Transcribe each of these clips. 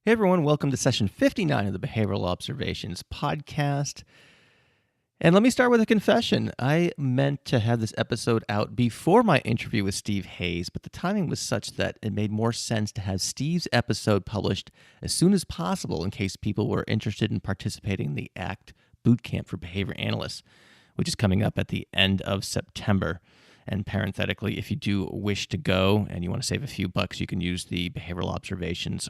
Hey everyone, welcome to session 59 of the Behavioral Observations podcast. And let me start with a confession. I meant to have this episode out before my interview with Steve Hayes, but the timing was such that it made more sense to have Steve's episode published as soon as possible in case people were interested in participating in the ACT Bootcamp for Behavior Analysts, which is coming up at the end of September. And parenthetically, if you do wish to go and you want to save a few bucks, you can use the Behavioral Observations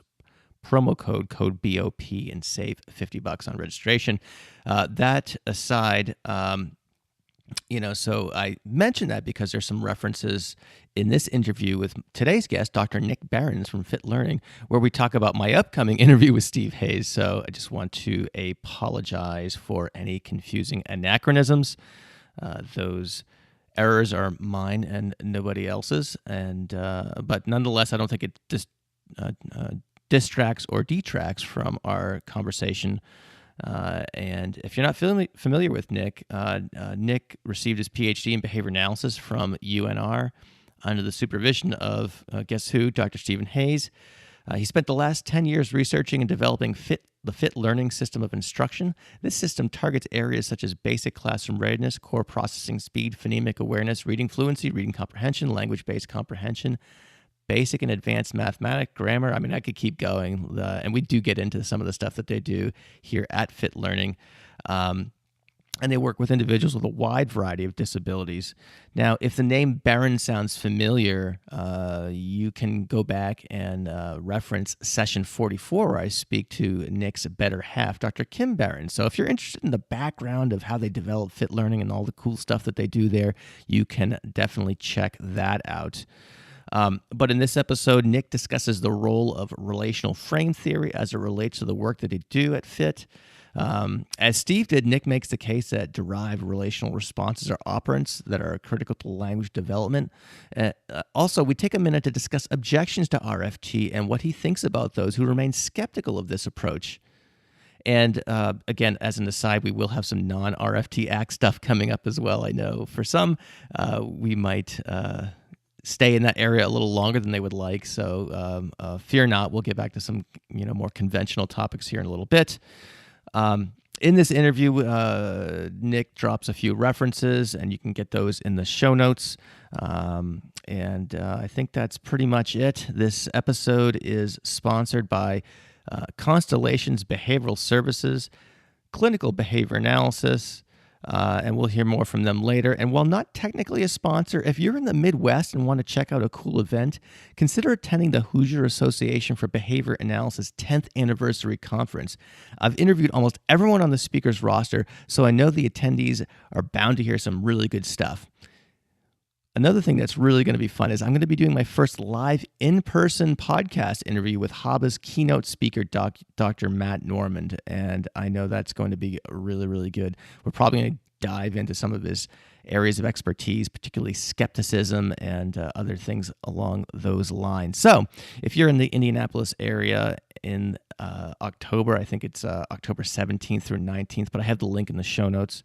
promo code BOP, and save $50 on registration. That aside, so I mentioned that because there's some references in this interview with today's guest, Dr. Nick Berens from Fit Learning, where we talk about my upcoming interview with Steve Hayes. So I just want to apologize for any confusing anachronisms. Those errors are mine and nobody else's, but nonetheless, I don't think it just distracts or detracts from our conversation. And if you're not familiar with Nick, Nick received his PhD in behavior analysis from UNR under the supervision of, guess who, Dr. Stephen Hayes. He spent the last 10 years researching and developing the Fit Learning system of instruction. This system targets areas such as basic classroom readiness, core processing speed, phonemic awareness, reading fluency, reading comprehension, language-based comprehension, basic and advanced mathematics, grammar. I mean, I could keep going. And we do get into some of the stuff that they do here at Fit Learning. And they work with individuals with a wide variety of disabilities. Now, if the name Berens sounds familiar, you can go back and reference session 44, where I speak to Nick's better half, Dr. Kim Berens. So if you're interested in the background of how they develop Fit Learning and all the cool stuff that they do there, you can definitely check that out. But in this episode, Nick discusses the role of relational frame theory as it relates to the work that they do at Fit. As Steve did, Nick makes the case that derived relational responses are operands that are critical to language development. Also, we take a minute to discuss objections to RFT and what he thinks about those who remain skeptical of this approach. And again, as an aside, we will have some non-RFT ACT stuff coming up as well. I know for some, we might stay in that area a little longer than they would like. So fear not, we'll get back to some more conventional topics here in a little bit. In this interview, Nick drops a few references, and you can get those in the show notes. And I think that's pretty much it. This episode is sponsored by Constellation's Behavioral Services, Clinical Behavior Analysis, and we'll hear more from them later. And while not technically a sponsor, if you're in the Midwest and want to check out a cool event, consider attending the Hoosier Association for Behavior Analysis 10th Anniversary Conference. I've interviewed almost everyone on the speaker's roster, so I know the attendees are bound to hear some really good stuff. Another thing that's really going to be fun is I'm going to be doing my first live in-person podcast interview with HABA's keynote speaker, Dr. Matt Normand, and I know that's going to be really, really good. We're probably going to dive into some of his areas of expertise, particularly skepticism and other things along those lines. So if you're in the Indianapolis area in October, I think it's October 17th through 19th, but I have the link in the show notes.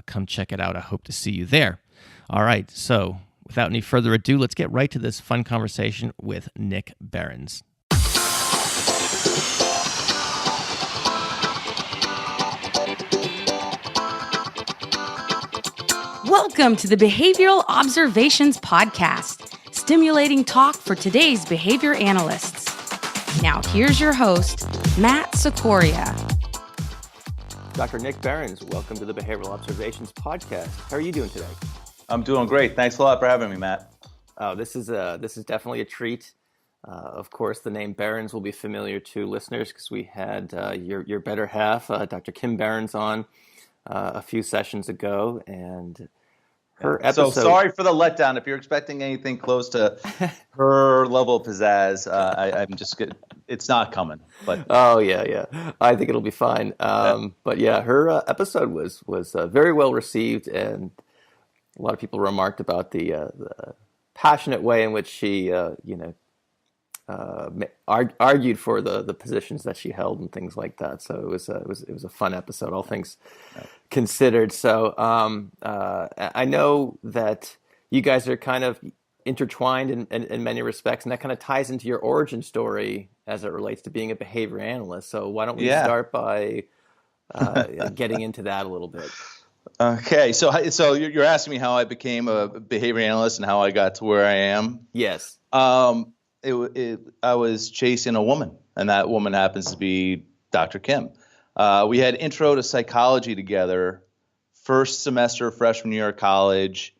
Come check it out. I hope to see you there. All right, so without any further ado, let's get right to this fun conversation with Nick Berens. Welcome to the Behavioral Observations podcast, stimulating talk for today's behavior analysts. Now here's your host, Matt Sikoria. Dr. Nick Berens, welcome to the Behavioral Observations podcast. How are you doing today? I'm doing great. Thanks a lot for having me, Matt. Oh, this is definitely a treat. Of course, the name Berens will be familiar to listeners because we had your better half, Dr. Kim Berens, on a few sessions ago, and her episode. So sorry for the letdown. If you're expecting anything close to her level of pizzazz, I'm just good. It's not coming. But oh yeah, I think it'll be fine. But yeah, her episode was very well received, and a lot of people remarked about the passionate way in which she, argued for the positions that she held and things like that. So it was a fun episode, all things considered. So I know that you guys are kind of intertwined in many respects, and that kind of ties into your origin story as it relates to being a behavior analyst. So why don't we Yeah. start by getting into that a little bit? Okay, so you're asking me how I became a behavior analyst and how I got to where I am. Yes. I was chasing a woman, and that woman happens to be Dr. Kim. We had intro to psychology together, first semester freshman year of college,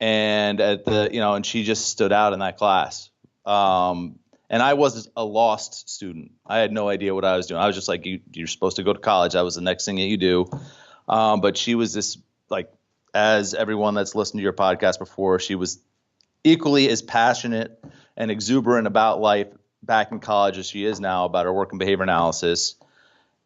and and she just stood out in that class. And I was a lost student. I had no idea what I was doing. I was just like, you're supposed to go to college. That was the next thing that you do. But she was this, like, as everyone that's listened to your podcast before, she was equally as passionate and exuberant about life back in college as she is now about her work in behavior analysis.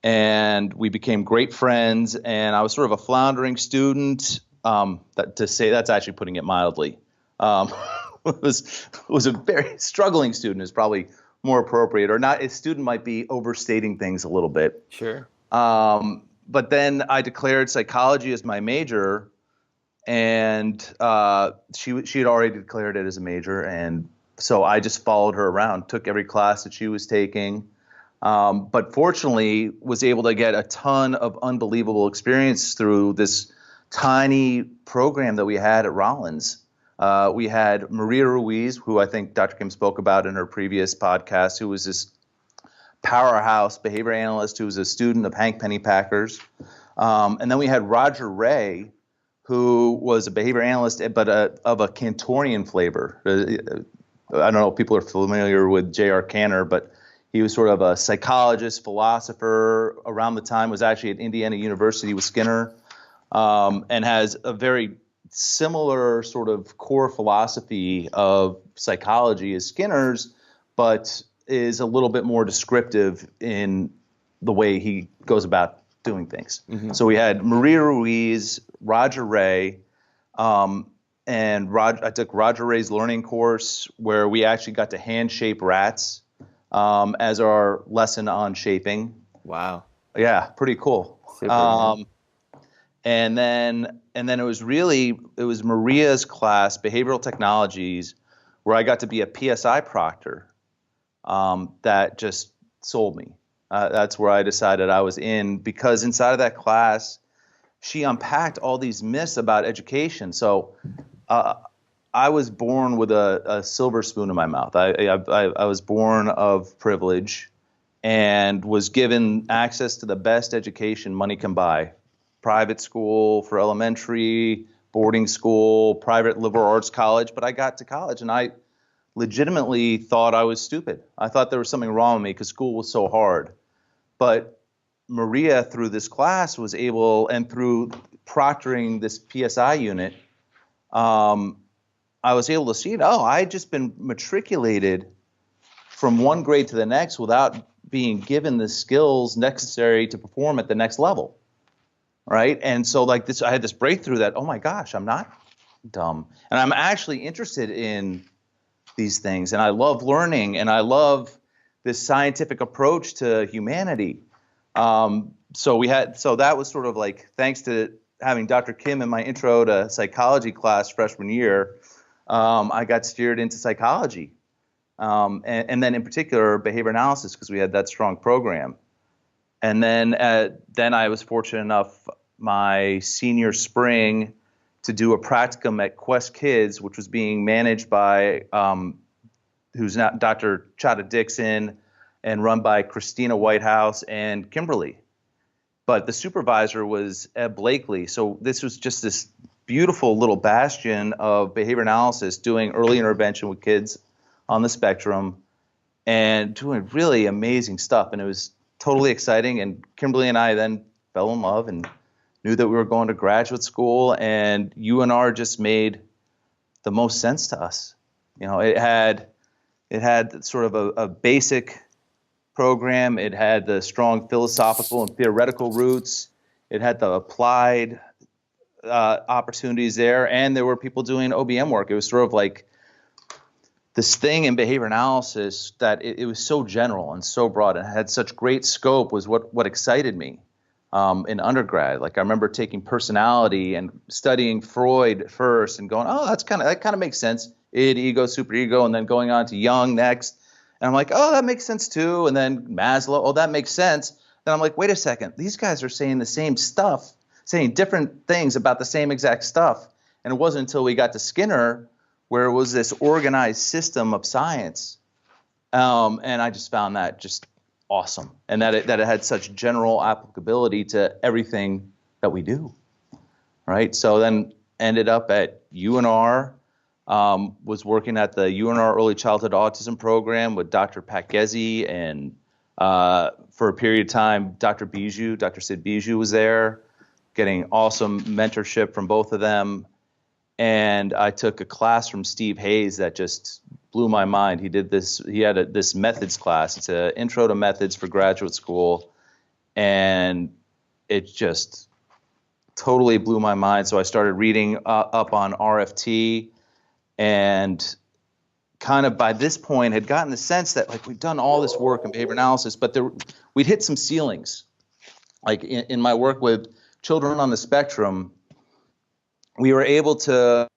And we became great friends, and I was sort of a floundering student. That's actually putting it mildly. Was a very struggling student is probably more appropriate, or not. A student might be overstating things a little bit. Sure. But then I declared psychology as my major, and she had already declared it as a major, and so I just followed her around, took every class that she was taking, but fortunately was able to get a ton of unbelievable experience through this tiny program that we had at Rollins. We had Maria Ruiz, who I think Dr. Kim spoke about in her previous podcast, who was this powerhouse behavior analyst who was a student of Hank Pennypacker's. And then we had Roger Ray, who was a behavior analyst, but of a Cantorian flavor. I don't know if people are familiar with J.R. Cantor, but he was sort of a psychologist, philosopher. Around the time was actually at Indiana University with Skinner, and has a very similar sort of core philosophy of psychology as Skinner's, but is a little bit more descriptive in the way he goes about doing things. Mm-hmm. So we had Maria Ruiz, Roger Ray, and I took Roger Ray's learning course where we actually got to hand shape rats as our lesson on shaping. Wow. Yeah, pretty cool. Super, and then it was Maria's class, Behavioral Technologies, where I got to be a PSI proctor. That just sold me. That's where I decided I was in, because inside of that class, she unpacked all these myths about education. So I was born with a silver spoon in my mouth. I was born of privilege and was given access to the best education money can buy. Private school for elementary, boarding school, private liberal arts college. But I got to college and I legitimately thought I was stupid. I thought there was something wrong with me because school was so hard. But Maria, through this class, was able, and through proctoring this PSI unit, I was able to see, I'd just been matriculated from one grade to the next without being given the skills necessary to perform at the next level. Right? And so I had this breakthrough that, oh my gosh, I'm not dumb. And I'm actually interested in these things, and I love learning, and I love this scientific approach to humanity. So that was sort of like, thanks to having Dr. Kim in my intro to psychology class freshman year, I got steered into psychology, and then in particular behavior analysis, because we had that strong program. And then I was fortunate enough my senior spring to do a practicum at Quest Kids, which was being managed by who's now Dr. Chada Dixon and run by Christina Whitehouse and Kimberly. But the supervisor was Ed Blakely. So this was just this beautiful little bastion of behavior analysis, doing early intervention with kids on the spectrum and doing really amazing stuff. And it was totally exciting. And Kimberly and I then fell in love and knew that we were going to graduate school, and UNR just made the most sense to us. It had sort of a basic program. It had the strong philosophical and theoretical roots. It had the applied opportunities there, and there were people doing OBM work. It was sort of like this thing in behavior analysis that it was so general and so broad and had such great scope was what excited me in undergrad. Like I remember taking personality and studying Freud first and going, that kind of makes sense. id, ego, superego, and then going on to Jung next. And I'm like, oh, that makes sense too. And then Maslow, oh, that makes sense. Then I'm like, wait a second, these guys are saying the same stuff, saying different things about the same exact stuff. And it wasn't until we got to Skinner where it was this organized system of science. And I just found that just awesome. And that it had such general applicability to everything that we do. Right. So then ended up at UNR, was working at the UNR Early Childhood Autism Program with Dr. Pat Gezi, and for a period of time, Dr. Sid Bijou was there, getting awesome mentorship from both of them. And I took a class from Steve Hayes that just blew my mind. He did this. He had this methods class. It's an intro to methods for graduate school, and it just totally blew my mind. So I started reading up on RFT, and kind of by this point had gotten the sense that like we've done all this work in behavior analysis, but we'd hit some ceilings. Like in my work with children on the spectrum, we were able to,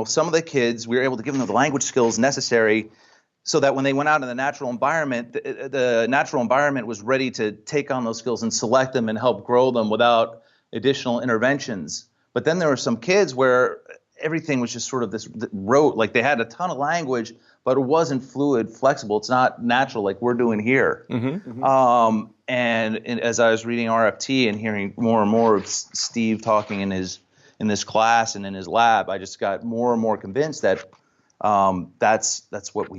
some of the kids, we were able to give them the language skills necessary so that when they went out in the natural environment, the natural environment was ready to take on those skills and select them and help grow them without additional interventions. But then there were some kids where everything was just sort of this rote, like they had a ton of language, but it wasn't fluid, flexible. It's not natural like we're doing here. Mm-hmm, mm-hmm. And as I was reading RFT and hearing more and more of Steve talking in this class and in his lab, I just got more and more convinced that that's what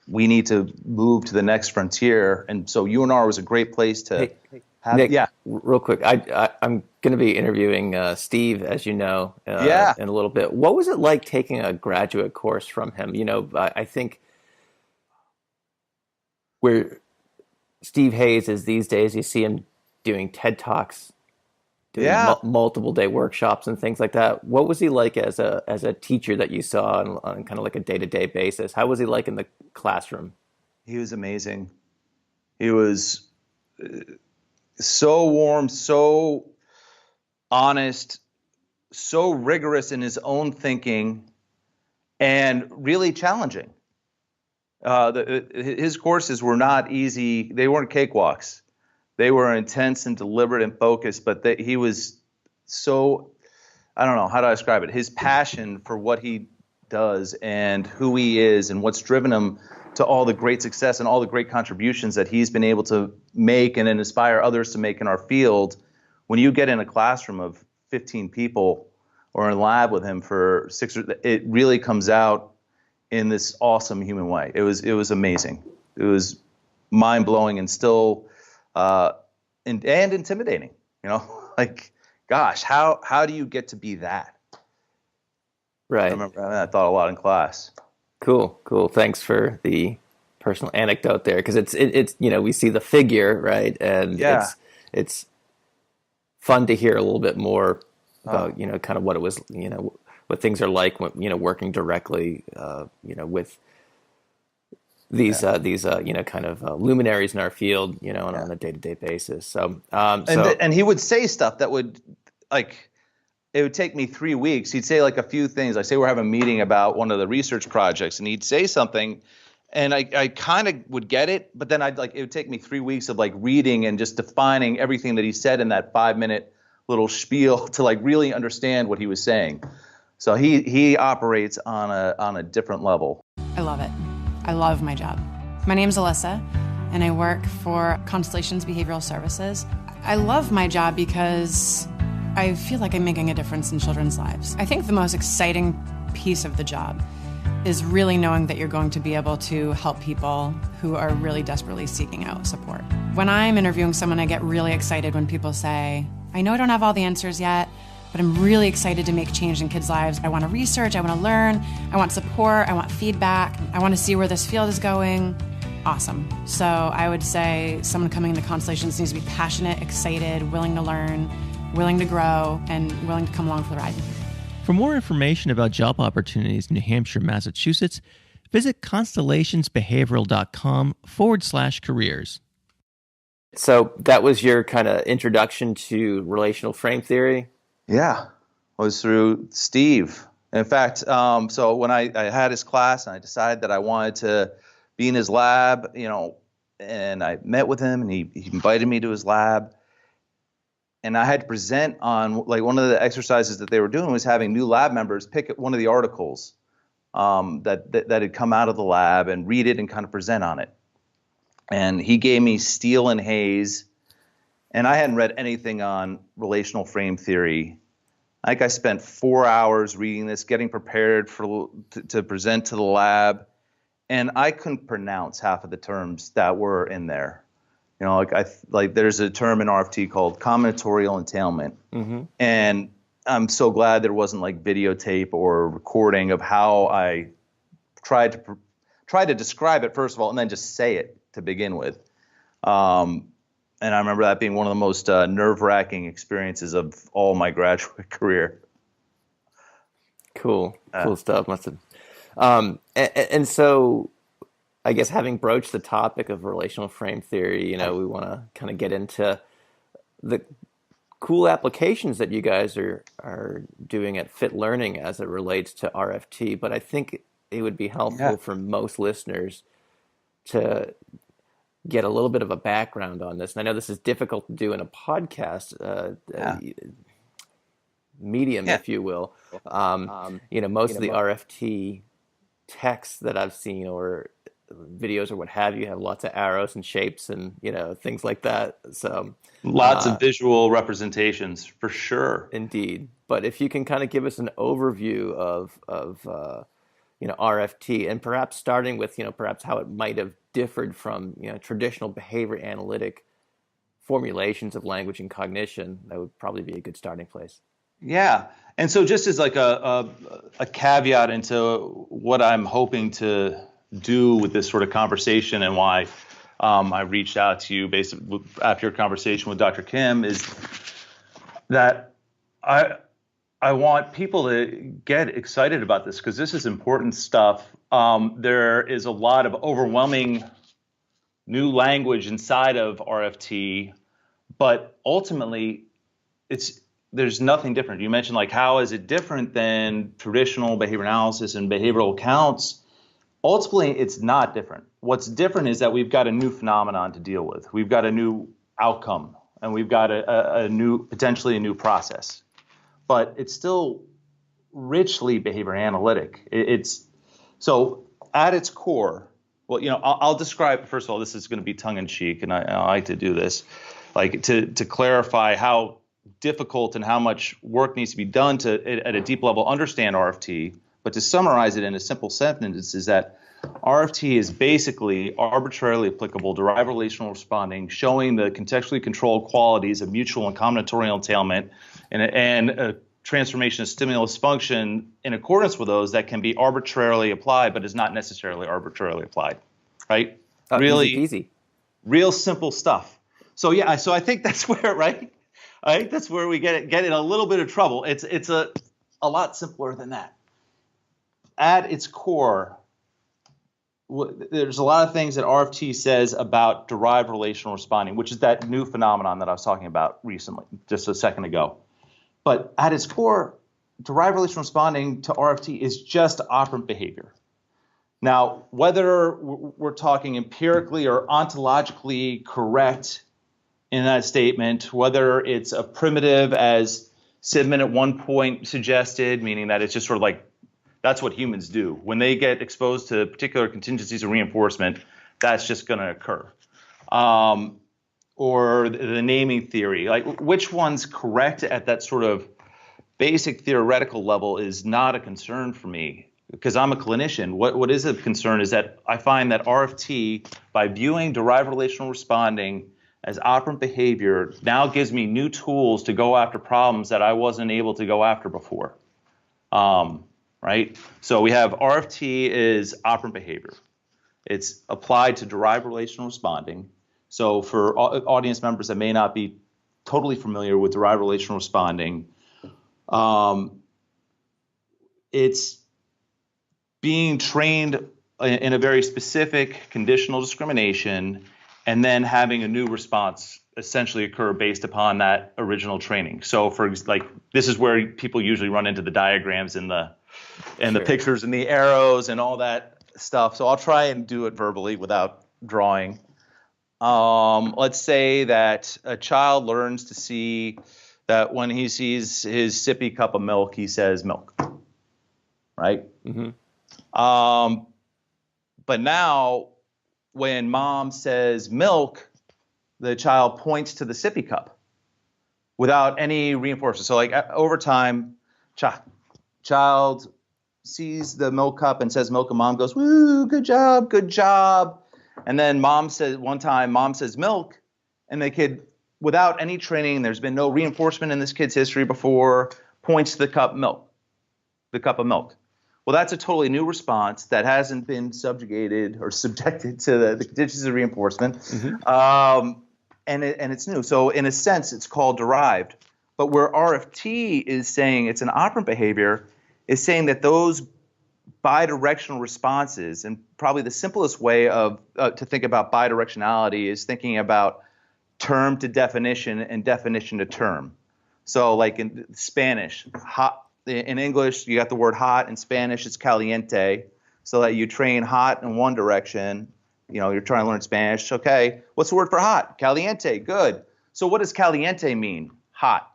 we need to move to the next frontier. And so UNR was a great place to have. Nick, yeah. Real quick, I'm going to be interviewing Steve, as you know, in a little bit. What was it like taking a graduate course from him? I think where Steve Hayes is these days, you see him doing TED Talks, doing multiple day workshops and things like that. What was he like as a teacher that you saw on kind of like a day-to-day basis? How was he like in the classroom? He was amazing. He was so warm, so honest, so rigorous in his own thinking, and really challenging. His courses were not easy. They weren't cakewalks. They were intense and deliberate and focused, but he was so, I don't know, how do I describe it? His passion for what he does and who he is and what's driven him to all the great success and all the great contributions that he's been able to make and inspire others to make in our field. When you get in a classroom of 15 people or in a lab with him for 6 or it really comes out in this awesome human way. It was amazing. It was mind-blowing and still and intimidating, like, gosh, how do you get to be that? Right. I remember having that thought a lot in class. Cool. Thanks for the personal anecdote there, because it's we see the figure, right, and it's fun to hear a little bit more about kind of what it was, what things are like when working directly with these kind of luminaries in our field on a day-to-day basis. So and he would say stuff that would it would take me 3 weeks. He'd say like a few things. Like say we're having a meeting about one of the research projects, and he'd say something, and I kind of would get it, but then it would take me 3 weeks of reading and just defining everything that he said in that 5-minute little spiel to really understand what he was saying. So he operates on a different level. I love it. I love my job. My name's Alissa, and I work for Constellations Behavioral Services. I love my job because I feel like I'm making a difference in children's lives. I think the most exciting piece of the job is really knowing that you're going to be able to help people who are really desperately seeking out support. When I'm interviewing someone, I get really excited when people say, I know I don't have all the answers yet, but I'm really excited to make change in kids' lives. I want to research, I want to learn, I want support, I want feedback, I want to see where this field is going. Awesome. So I would say someone coming into Constellations needs to be passionate, excited, willing to learn, willing to grow, and willing to come along for the ride. For more information about job opportunities in New Hampshire, Massachusetts, visit constellationsbehavioral.com/careers. So that was your kind of introduction to relational frame theory? Yeah, it was through Steve. In fact, so when I had his class and I decided that I wanted to be in his lab, and I met with him and he invited me to his lab, and I had to present on, like, one of the exercises that they were doing was having new lab members pick one of the articles that had come out of the lab and read it and kind of present on it. And he gave me Steele and Hayes, and I hadn't read anything on relational frame theory. I think I spent 4 hours reading this, getting prepared to present to the lab, and I couldn't pronounce half of the terms that were in there. Like there's a term in RFT called combinatorial entailment, and I'm so glad there wasn't like videotape or recording of how I tried to describe it first of all, and then just say it to begin with. And I remember that being one of the most nerve-wracking experiences of all my graduate career. Cool stuff. Must have. And so, I guess having broached the topic of relational frame theory, we want to kind of get into the cool applications that you guys are doing at Fit Learning as it relates to RFT. But I think it would be helpful for most listeners to get a little bit of a background on this. And I know this is difficult to do in a podcast medium, if you will. Most of the RFT texts that I've seen or videos or what have you have lots of arrows and shapes and things like that. So lots of visual representations for sure. Indeed. But if you can kind of give us an overview of RFT, and perhaps starting with perhaps how it might have differed from traditional behavior analytic formulations of language and cognition, that would probably be a good starting place. Yeah. And so just as like a caveat into what I'm hoping to do with this sort of conversation and why I reached out to you basically after your conversation with Dr. Kim, is that I want people to get excited about this because this is important stuff. There is a lot of overwhelming new language inside of RFT, but ultimately there's nothing different. You mentioned like, how is it different than traditional behavior analysis and behavioral accounts? Ultimately, it's not different. What's different is that we've got a new phenomenon to deal with. We've got a new outcome, and we've got potentially a new process. But it's still richly behavior analytic. So at its core, I'll describe, first of all, this is going to be tongue in cheek, and I like to do this, like to clarify how difficult and how much work needs to be done to, at a deep level, understand RFT. But to summarize it in a simple sentence is that RFT is basically arbitrarily applicable derived relational responding, showing the contextually controlled qualities of mutual and combinatorial entailment and a transformation of stimulus function in accordance with those that can be arbitrarily applied, but is not necessarily arbitrarily applied, right? Really easy. Real simple stuff. So so I think that's where, right? I think that's where we get in a little bit of trouble. It's a lot simpler than that. At its core, there's a lot of things that RFT says about derived relational responding, which is that new phenomenon that I was talking about recently, just a second ago. But at its core, derived relational responding to RFT is just operant behavior. Now, whether we're talking empirically or ontologically correct in that statement, whether it's a primitive as Sidman at one point suggested, meaning that it's just sort of like, that's what humans do. When they get exposed to particular contingencies of reinforcement, that's just going to occur. Or the naming theory, like which one's correct at that sort of basic theoretical level is not a concern for me because I'm a clinician. What is a concern is that I find that RFT, by viewing derived relational responding as operant behavior, now gives me new tools to go after problems that I wasn't able to go after before. Right? So we have RFT is operant behavior. It's applied to derived relational responding. So for audience members that may not be totally familiar with derived relational responding, it's being trained in a very specific conditional discrimination and then having a new response essentially occur based upon that original training. So this is where people usually run into the diagrams in the and the pictures and the arrows and all that stuff. So I'll try and do it verbally without drawing. Let's say that a child learns to see that when he sees his sippy cup of milk, he says milk, right? Mm-hmm. But now when mom says milk, the child points to the sippy cup without any reinforcement. So like over time, child sees the milk cup and says milk, and mom goes, woo, good job, good job. And then mom says milk, and the kid, without any training, there's been no reinforcement in this kid's history before, points to the cup of milk. Well, that's a totally new response that hasn't been subjected to the conditions of reinforcement. Mm-hmm. And it's new. So in a sense, it's called derived. But where RFT is saying it's an operant behavior, is saying that those bidirectional responses, and probably the simplest way of to think about bidirectionality is thinking about term to definition and definition to term. So like in Spanish, hot, in English, you got the word hot. In Spanish, it's caliente. So that you train hot in one direction. You're trying to learn Spanish. Okay, what's the word for hot? Caliente. Good. So what does caliente mean? Hot.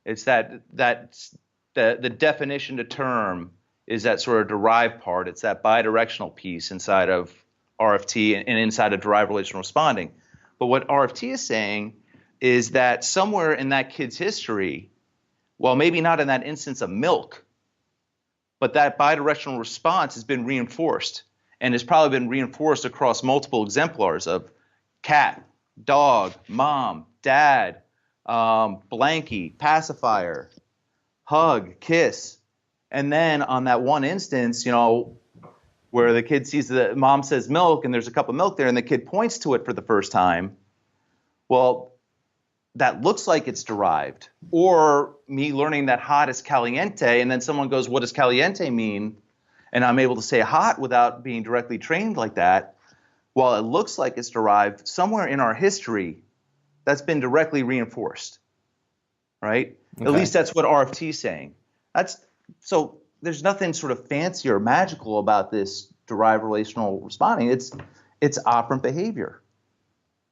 It's the definition to term is that sort of derived part. It's that bidirectional piece inside of RFT and inside of derived relational responding. But what RFT is saying is that somewhere in that kid's history, well, maybe not in that instance of milk, but that bidirectional response has been reinforced and has probably been reinforced across multiple exemplars of cat, dog, mom, dad, blankie, pacifier, hug, kiss. And then on that one instance, where the kid sees that mom says milk and there's a cup of milk there and the kid points to it for the first time, well, that looks like it's derived. Or me learning that hot is caliente, and then someone goes, what does caliente mean? And I'm able to say hot without being directly trained like that. While it looks like it's derived, somewhere in our history, that's been directly reinforced, right? Okay. At least that's what RFT is saying. So there's nothing sort of fancy or magical about this derived relational responding. It's operant behavior.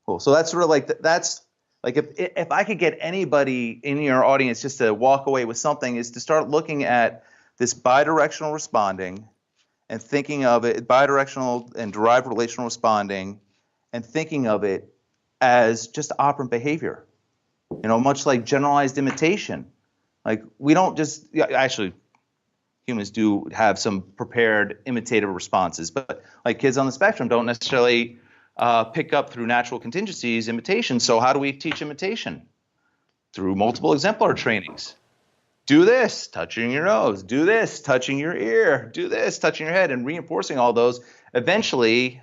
Cool. So that's sort of like that's like if I could get anybody in your audience just to walk away with something, is to start looking at this bidirectional responding and thinking of it, bidirectional and derived relational responding, and thinking of it as just operant behavior. Much like generalized imitation. Like we don't just actually. Humans do have some prepared imitative responses, but like kids on the spectrum don't necessarily pick up through natural contingencies imitation. So how do we teach imitation? Through multiple exemplar trainings. Do this, touching your nose. Do this, touching your ear. Do this, touching your head, and reinforcing all those. Eventually,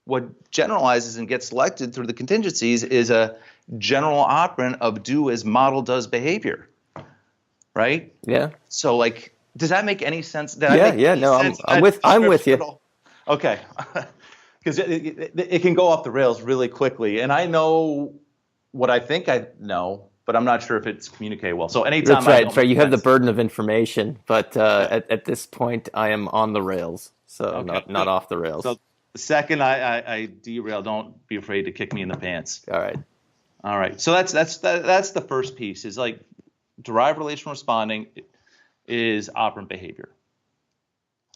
what generalizes and gets selected through the contingencies is a general operant of do as model does behavior, right? Yeah. So like, does that make any sense? I'm with you. Okay, because it can go off the rails really quickly, and I know what I think I know, but I'm not sure if it's communicated well. So anytime that's right. You have the burden of information, but at this point, I am on the rails, so okay. not off the rails. So the second I derail, don't be afraid to kick me in the pants. All right. So that's the first piece is like derived relational responding is operant behavior.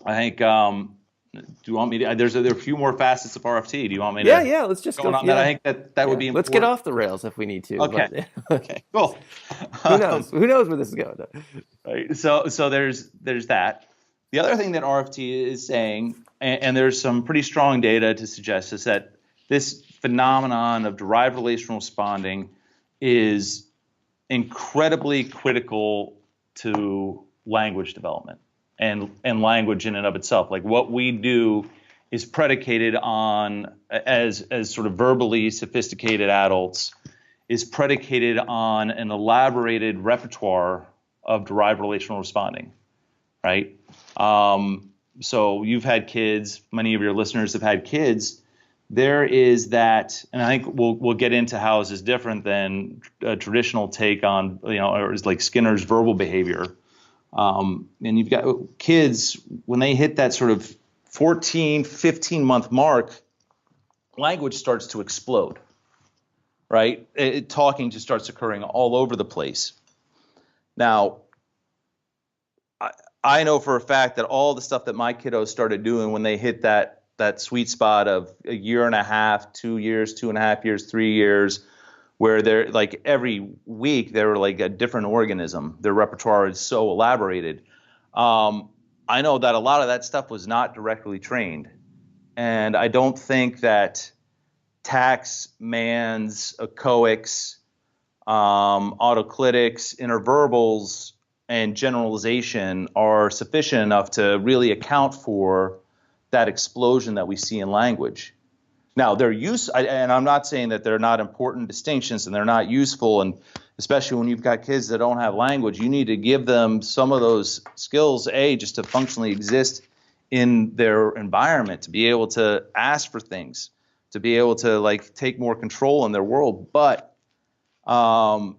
I think. Do you want me to? There are a few more facets of RFT. Do you want me to? Yeah. Let's just go on that. I think that would be important. Let's get off the rails if we need to. Okay. Okay. Cool. Who knows? Who knows where this is going? Right. So there's that. The other thing that RFT is saying, and there's some pretty strong data to suggest, is that this phenomenon of derived relational responding is incredibly critical to language development and language in and of itself. Like what we do is predicated on, as sort of verbally sophisticated adults, is predicated on an elaborated repertoire of derived relational responding, right? So you've had kids, many of your listeners have had kids. There is that, and I think we'll get into how this is different than a traditional take on, or is like Skinner's verbal behavior. And you've got kids, when they hit that sort of 14, 15-month mark, language starts to explode, right? Talking just starts occurring all over the place. Now, I know for a fact that all the stuff that my kiddos started doing when they hit that sweet spot of a year and a half, 2 years, 2.5 years, 3 years, where they're like every week they were like a different organism. Their repertoire is so elaborated. I know that a lot of that stuff was not directly trained. And I don't think that tax, mans, echoics, autoclitics, interverbals, and generalization are sufficient enough to really account for that explosion that we see in language. Now, they're and I'm not saying that they're not important distinctions and they're not useful, and especially when you've got kids that don't have language, you need to give them some of those skills, just to functionally exist in their environment, to be able to ask for things, to be able to like take more control in their world. But I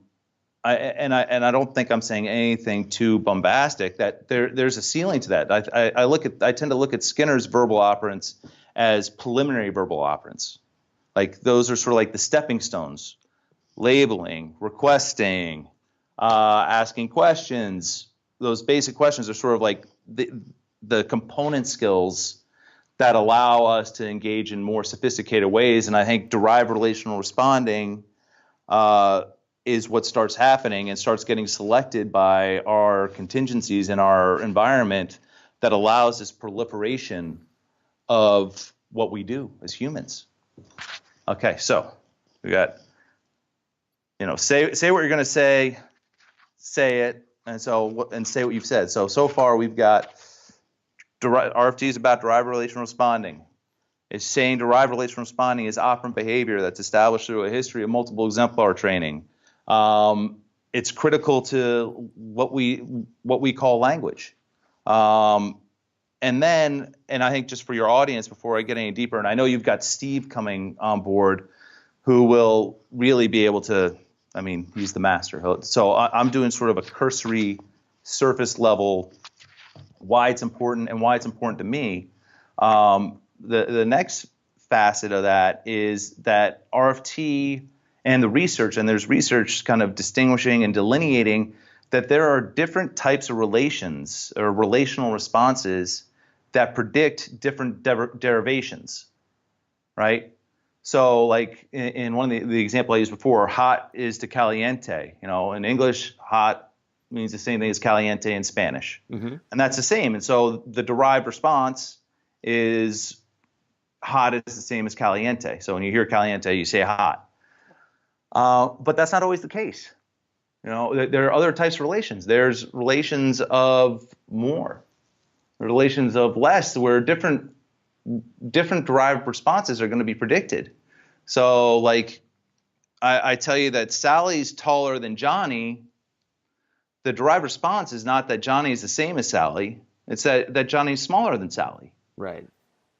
don't think I'm saying anything too bombastic. That there's a ceiling to that. I tend to look at Skinner's verbal operants as preliminary verbal operants. Like those are sort of like the stepping stones: labeling, requesting, asking questions. Those basic questions are sort of like the component skills that allow us to engage in more sophisticated ways. And I think derived relational responding is what starts happening and starts getting selected by our contingencies in our environment that allows this proliferation of what we do as humans. Okay, so we got, say what you're going to say it, and say what you've said. So far we've got RFT is about derived relational responding. It's saying derived relational responding is operant behavior that's established through a history of multiple exemplar training. It's critical to what we call language. And I think just for your audience, before I get any deeper, and I know you've got Steve coming on board, who will really be able to, he's the master. So I'm doing sort of a cursory, surface level, why it's important and why it's important to me. The next facet of that is that RFT and the research, and there's research kind of distinguishing and delineating that there are different types of relations or relational responses that predict different derivations, right? So like in one of the example I used before, hot is to caliente. In English, hot means the same thing as caliente in Spanish. Mm-hmm. And that's the same. And so the derived response is hot is the same as caliente. So when you hear caliente, you say hot. But that's not always the case. There are other types of relations. There's relations of more, relations of less, where different derived responses are going to be predicted. So like I tell you that Sally's taller than Johnny, the derived response is not that Johnny is the same as Sally. It's that Johnny's smaller than Sally. Right.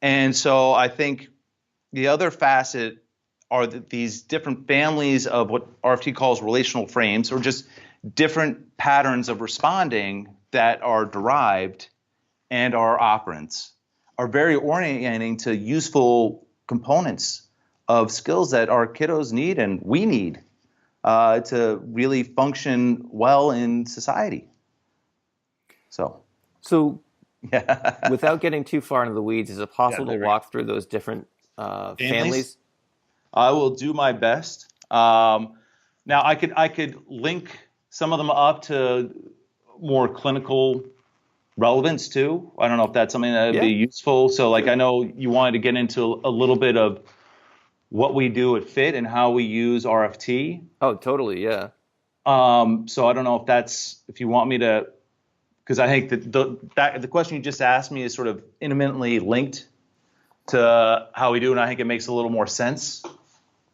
And so I think the other facet are these different families of what RFT calls relational frames, or just different patterns of responding that are derived and are operants, are very orienting to useful components of skills that our kiddos need and we need to really function well in society. So without getting too far into the weeds, is it possible to walk through those different families? I will do my best. Now, I could link some of them up to more clinical relevance too. I don't know if that's something that would be useful. So, like, I know you wanted to get into a little bit of what we do at FIT and how we use RFT. Oh, totally, yeah. So I don't know if you want me to, because I think that the question you just asked me is sort of intimately linked to how we do, and I think it makes a little more sense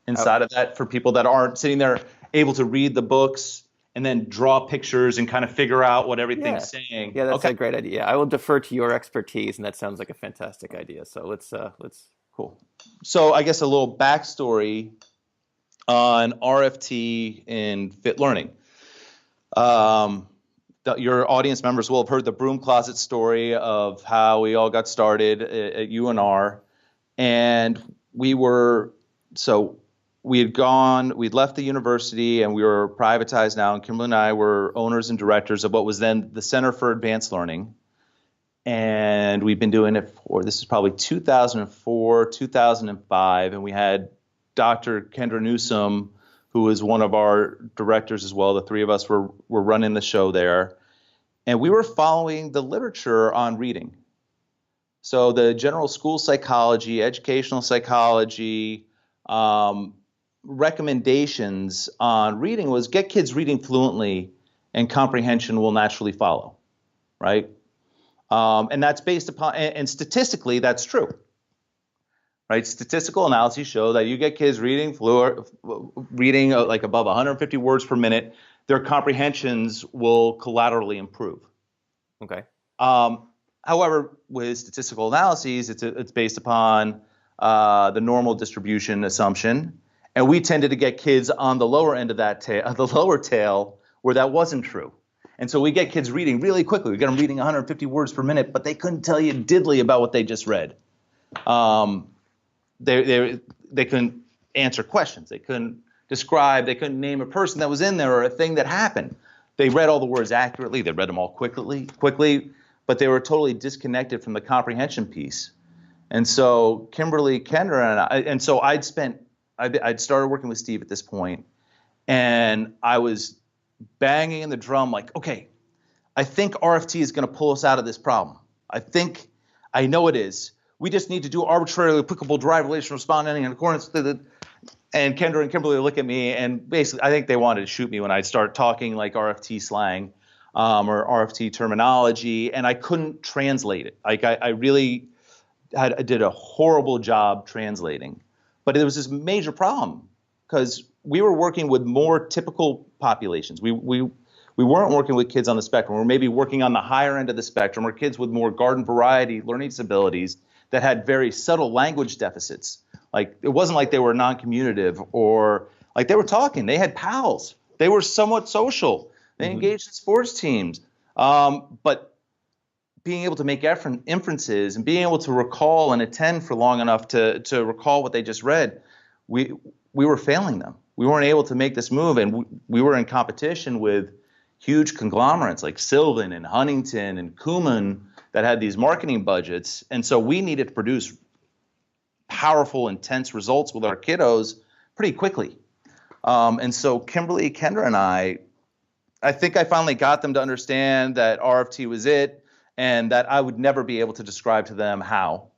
inside of that for people that aren't sitting there able to read the books and then draw pictures and kind of figure out what everything's saying. Yeah, that's a great idea. I will defer to your expertise, and that sounds like a fantastic idea. So let's. Cool. So I guess a little backstory on RFT in FIT learning. your audience members will have heard the broom closet story of how we all got started at UNR. And we'd left the university and we were privatized now. And Kimberly and I were owners and directors of what was then the Center for Advanced Learning. And we've been doing it this is probably 2004, 2005. And we had Dr. Kendra Newsom, who was one of our directors as well. The three of us were running the show there. And we were following the literature on reading. So the general school psychology, educational psychology, recommendations on reading was get kids reading fluently and comprehension will naturally follow, right? And that's based upon, and statistically, that's true. Right? Statistical analyses show that you get kids reading like above 150 words per minute, their comprehensions will collaterally improve. Okay. However, with statistical analyses, it's based upon the normal distribution assumption, and we tended to get kids on the lower end of that the lower tail, where that wasn't true. And so we get kids reading really quickly. We get them reading 150 words per minute, but they couldn't tell you diddly about what they just read. They couldn't answer questions. They couldn't describe. They couldn't name a person that was in there or a thing that happened. They read all the words accurately. They read them all quickly, but they were totally disconnected from the comprehension piece. And so Kimberly, Kendra, and so I'd started working with Steve at this point, and I was banging in the drum like, okay, I think RFT is going to pull us out of this problem. I know it is. We just need to do arbitrarily applicable derived relational responding in accordance with the. And Kendra and Kimberly look at me, and basically, I think they wanted to shoot me when I'd start talking like RFT slang or RFT terminology, and I couldn't translate it. Like I really did a horrible job translating, but it was this major problem because we were working with more typical populations. We weren't working with kids on the spectrum. We were maybe working on the higher end of the spectrum, or kids with more garden variety learning disabilities that had very subtle language deficits. Like it wasn't like they were non-communicative or like they were talking. They had pals. They were somewhat social. They engaged in sports teams. But being able to make inferences and being able to recall and attend for long enough to recall what they just read, we were failing them. We weren't able to make this move, and we were in competition with huge conglomerates like Sylvan and Huntington and Kuman that had these marketing budgets. And so we needed to produce powerful, intense results with our kiddos pretty quickly. And so Kimberly, Kendra, and I think I finally got them to understand that RFT was it and that I would never be able to describe to them how.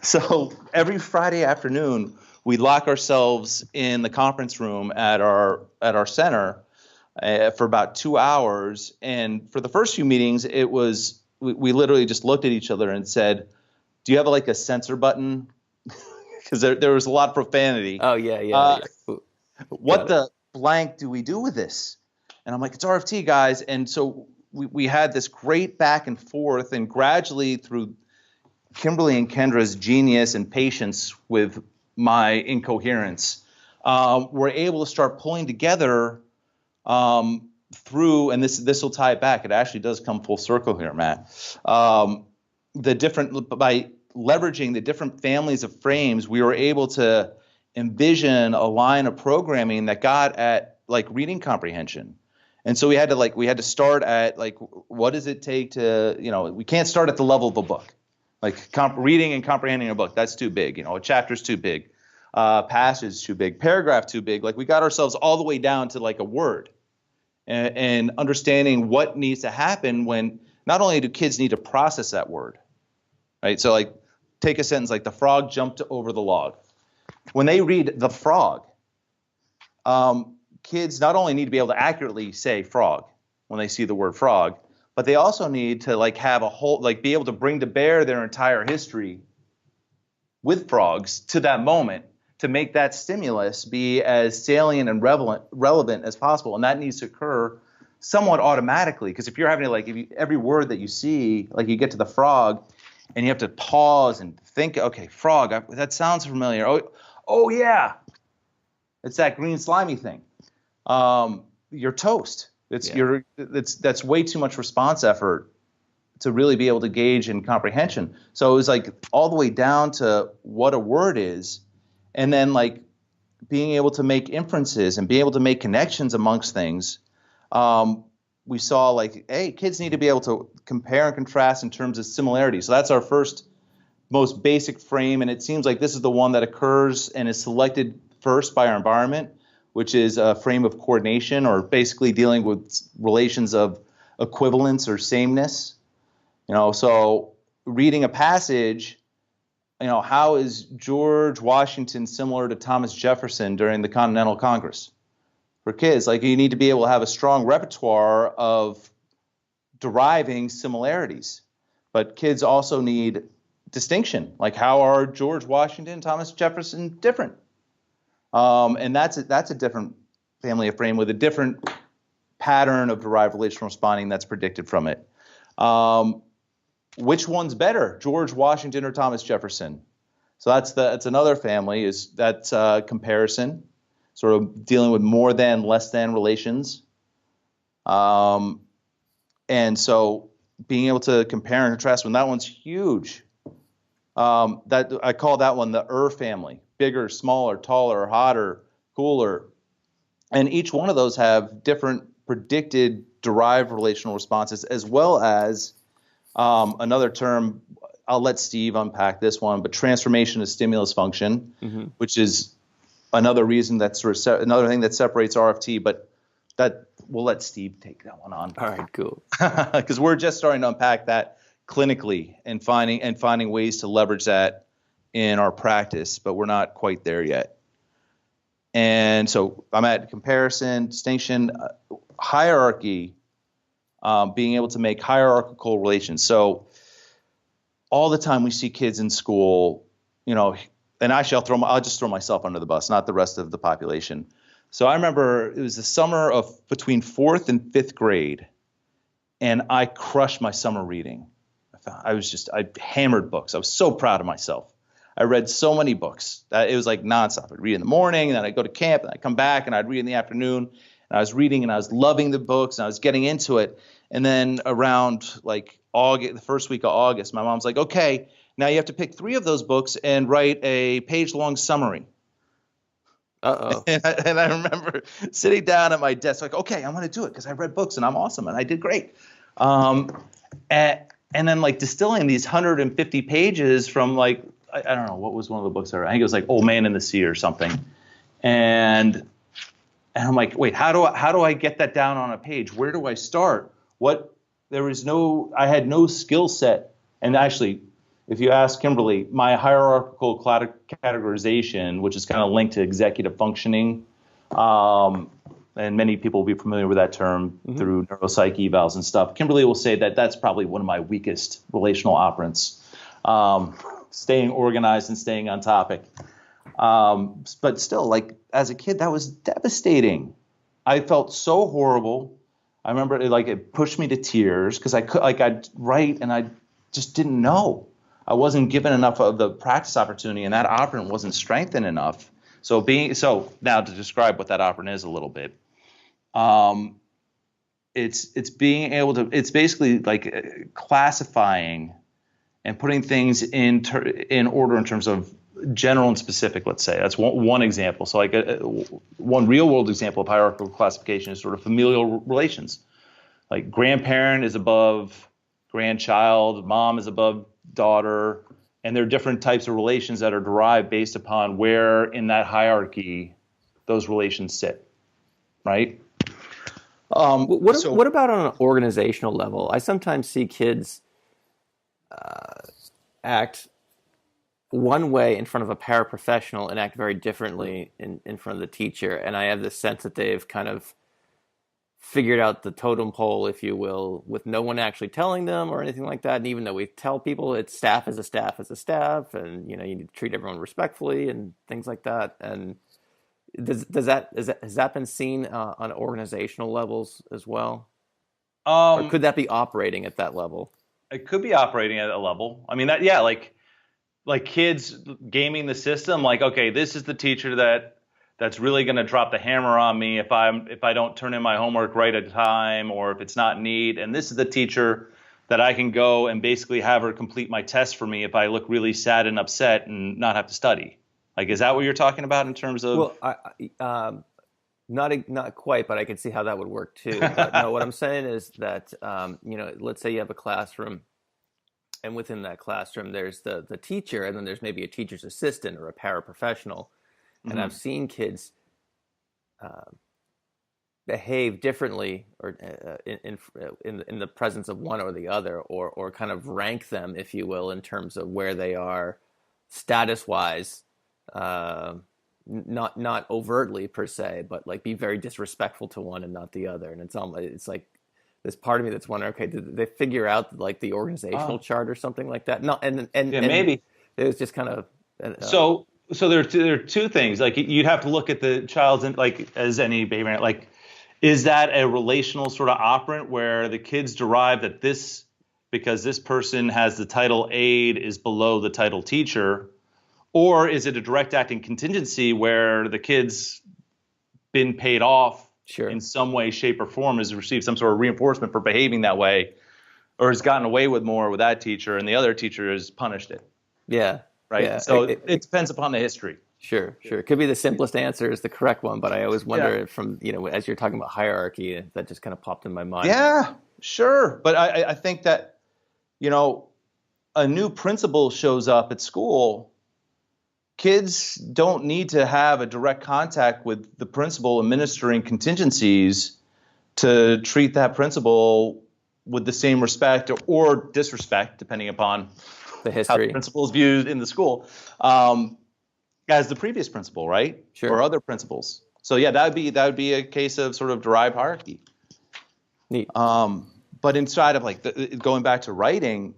So every Friday afternoon, we lock ourselves in the conference room at our center for about 2 hours. And for the first few meetings, it was we literally just looked at each other and said, do you have like a censor button? Because there was a lot of profanity. Oh, yeah. What the blank do we do with this? And I'm like, it's RFT, guys. And so we had this great back and forth, and gradually through Kimberly and Kendra's genius and patience with my incoherence, we're able to start pulling together through, and this will tie it back. It actually does come full circle here, Matt. By leveraging the different families of frames, we were able to envision a line of programming that got at like reading comprehension. And so we had to start at like, what does it take to, we can't start at the level of a book. Like reading and comprehending a book, that's too big. A chapter's too big, passage too big, paragraph too big. Like we got ourselves all the way down to like a word, and understanding what needs to happen when not only do kids need to process that word, right? So like take a sentence like the frog jumped over the log. When they read the frog, kids not only need to be able to accurately say frog when they see the word frog, but they also need to like have a whole, like be able to bring to bear their entire history with frogs to that moment to make that stimulus be as salient and relevant as possible. And that needs to occur somewhat automatically, because if you're having to every word that you see, like you get to the frog and you have to pause and think, okay, frog, that sounds familiar. Oh yeah, it's that green slimy thing. You're toast. That's way too much response effort to really be able to gauge in comprehension. So it was like all the way down to what a word is, and then like being able to make inferences and be able to make connections amongst things. We saw like, hey, kids need to be able to compare and contrast in terms of similarity. So that's our first most basic frame, and it seems like this is the one that occurs and is selected first by our environment, which is a frame of coordination, or basically dealing with relations of equivalence or sameness. So reading a passage, how is George Washington similar to Thomas Jefferson during the Continental Congress? For kids, like, you need to be able to have a strong repertoire of deriving similarities. But kids also need distinction, like how are George Washington and Thomas Jefferson different? And that's a different family of frame with a different pattern of derived relational responding that's predicted from it. Which one's better, George Washington or Thomas Jefferson? So that's another family, is that's comparison, sort of dealing with more than, less than relations. And so being able to compare and contrast, when that one's huge. That I call that one the family: bigger, smaller, taller, hotter, cooler. And each one of those have different predicted derived relational responses, as well as another term. I'll let Steve unpack this one, but transformation of stimulus function, which is another reason that's another thing that separates RFT. But that we'll let Steve take that one on. All right, cool. Because we're just starting to unpack that clinically and finding ways to leverage that in our practice, but we're not quite there yet. And so I'm at comparison, distinction, hierarchy, being able to make hierarchical relations. So all the time we see kids in school, and actually I'll just throw myself under the bus, not the rest of the population. So I remember it was the summer of between 4th and 5th grade, and I crushed my summer reading. I hammered books. I was so proud of myself. I read so many books that it was like nonstop. I'd read in the morning, and then I'd go to camp, and I'd come back, and I'd read in the afternoon. And I was reading, and I was loving the books, and I was getting into it. And then around like August, the first week of August, my mom's like, okay, now you have to pick 3 of those books and write a page-long summary. Uh-oh. And I remember sitting down at my desk, like, okay, I'm going to do it because I read books and I'm awesome and I did great. And then like distilling these 150 pages from like, I don't know, what was one of the books I read? I think it was like Old Man in the Sea or something. And I'm like, wait, how do I get that down on a page? Where do I start? I had no skill set. And actually, if you ask Kimberly, my hierarchical categorization, which is kind of linked to executive functioning, and many people will be familiar with that term through neuropsych evals and stuff. Kimberly will say that that's probably one of my weakest relational operants, staying organized and staying on topic. But still, like as a kid, that was devastating. I felt so horrible. I remember it pushed me to tears because I'd write and I just didn't know. I wasn't given enough of the practice opportunity, and that operant wasn't strengthened enough. So now to describe what that operant is a little bit, it's being able to. It's basically like classifying and putting things in order in terms of general and specific. Let's say that's one example. So like one real world example of hierarchical classification is sort of familial relations. Like grandparent is above grandchild, mom is above daughter, and there are different types of relations that are derived based upon where in that hierarchy those relations sit, right? What about on an organizational level? I sometimes see kids act one way in front of a paraprofessional and act very differently in front of the teacher, and I have this sense that they've kind of figured out the totem pole, if you will, with no one actually telling them or anything like that. And even though we tell people it's staff is a staff is a staff, and you need to treat everyone respectfully and things like that. And has that been seen on organizational levels as well? Or could that be operating at that level? It could be operating at a level. I mean, like kids gaming the system. Like, okay, this is the teacher that that's really going to drop the hammer on me if I don't turn in my homework right at time, or if it's not neat. And this is the teacher that I can go and basically have her complete my test for me if I look really sad and upset and not have to study. Like, is that what you're talking about in terms of? Well, not quite, but I can see how that would work too. But no, what I'm saying is that let's say you have a classroom, and within that classroom there's the teacher, and then there's maybe a teacher's assistant or a paraprofessional. And I've seen kids behave differently, or in the presence of one or the other, or kind of rank them, if you will, in terms of where they are status wise. Not overtly per se, but like be very disrespectful to one and not the other. And it's like this part of me that's wondering, okay, did they figure out like the organizational chart or something like that? No, and maybe it was just kind of So there are two things. Like, you'd have to look at the child's, like, as any behavior, like, is that a relational sort of operant where the kids derive that this, because this person has the title aide, is below the title teacher? Or is it a direct acting contingency where the kid's been paid off in some way, shape, or form, has received some sort of reinforcement for behaving that way, or has gotten away with more with that teacher, and the other teacher has punished it? Yeah. Right. Yeah. So it depends upon the history. Sure. It could be the simplest answer is the correct one, but I always wonder from, as you're talking about hierarchy, that just kind of popped in my mind. Yeah, sure. But I think that, a new principal shows up at school, kids don't need to have a direct contact with the principal administering contingencies to treat that principal with the same respect or disrespect, depending upon the history, how the principal is viewed in the school, as the previous principal, right? Sure. Or other principals. So yeah, that would be a case of sort of derived hierarchy. Neat. But inside of like going back to writing,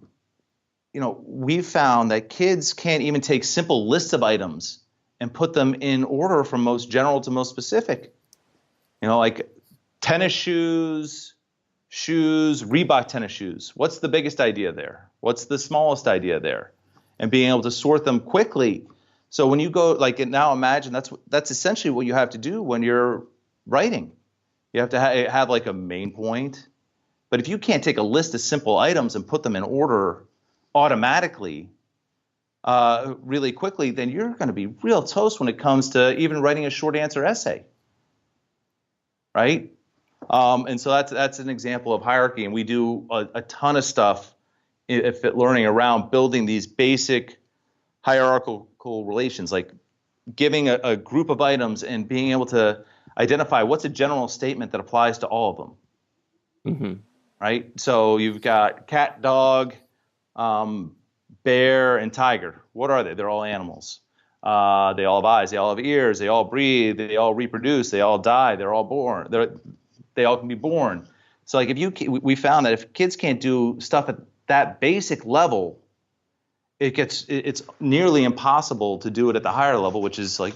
we've found that kids can't even take simple lists of items and put them in order from most general to most specific. Like tennis shoes, Reebok tennis shoes. What's the biggest idea there? What's the smallest idea there? And being able to sort them quickly. So when you go, now imagine that's essentially what you have to do when you're writing. You have to have like a main point. But if you can't take a list of simple items and put them in order automatically, really quickly, then you're going to be real toast when it comes to even writing a short answer essay. Right? And so that's an example of hierarchy, and we do a ton of stuff at Fit Learning around building these basic hierarchical relations, like giving a group of items and being able to identify what's a general statement that applies to all of them. Mm-hmm. Right? So you've got cat, dog, bear, and tiger. What are they? They're all animals. They all have eyes. They all have ears. They all breathe. They all reproduce. They all die. They're all born. They all can be born. So like we found that if kids can't do stuff at that basic level, it's nearly impossible to do it at the higher level, which is like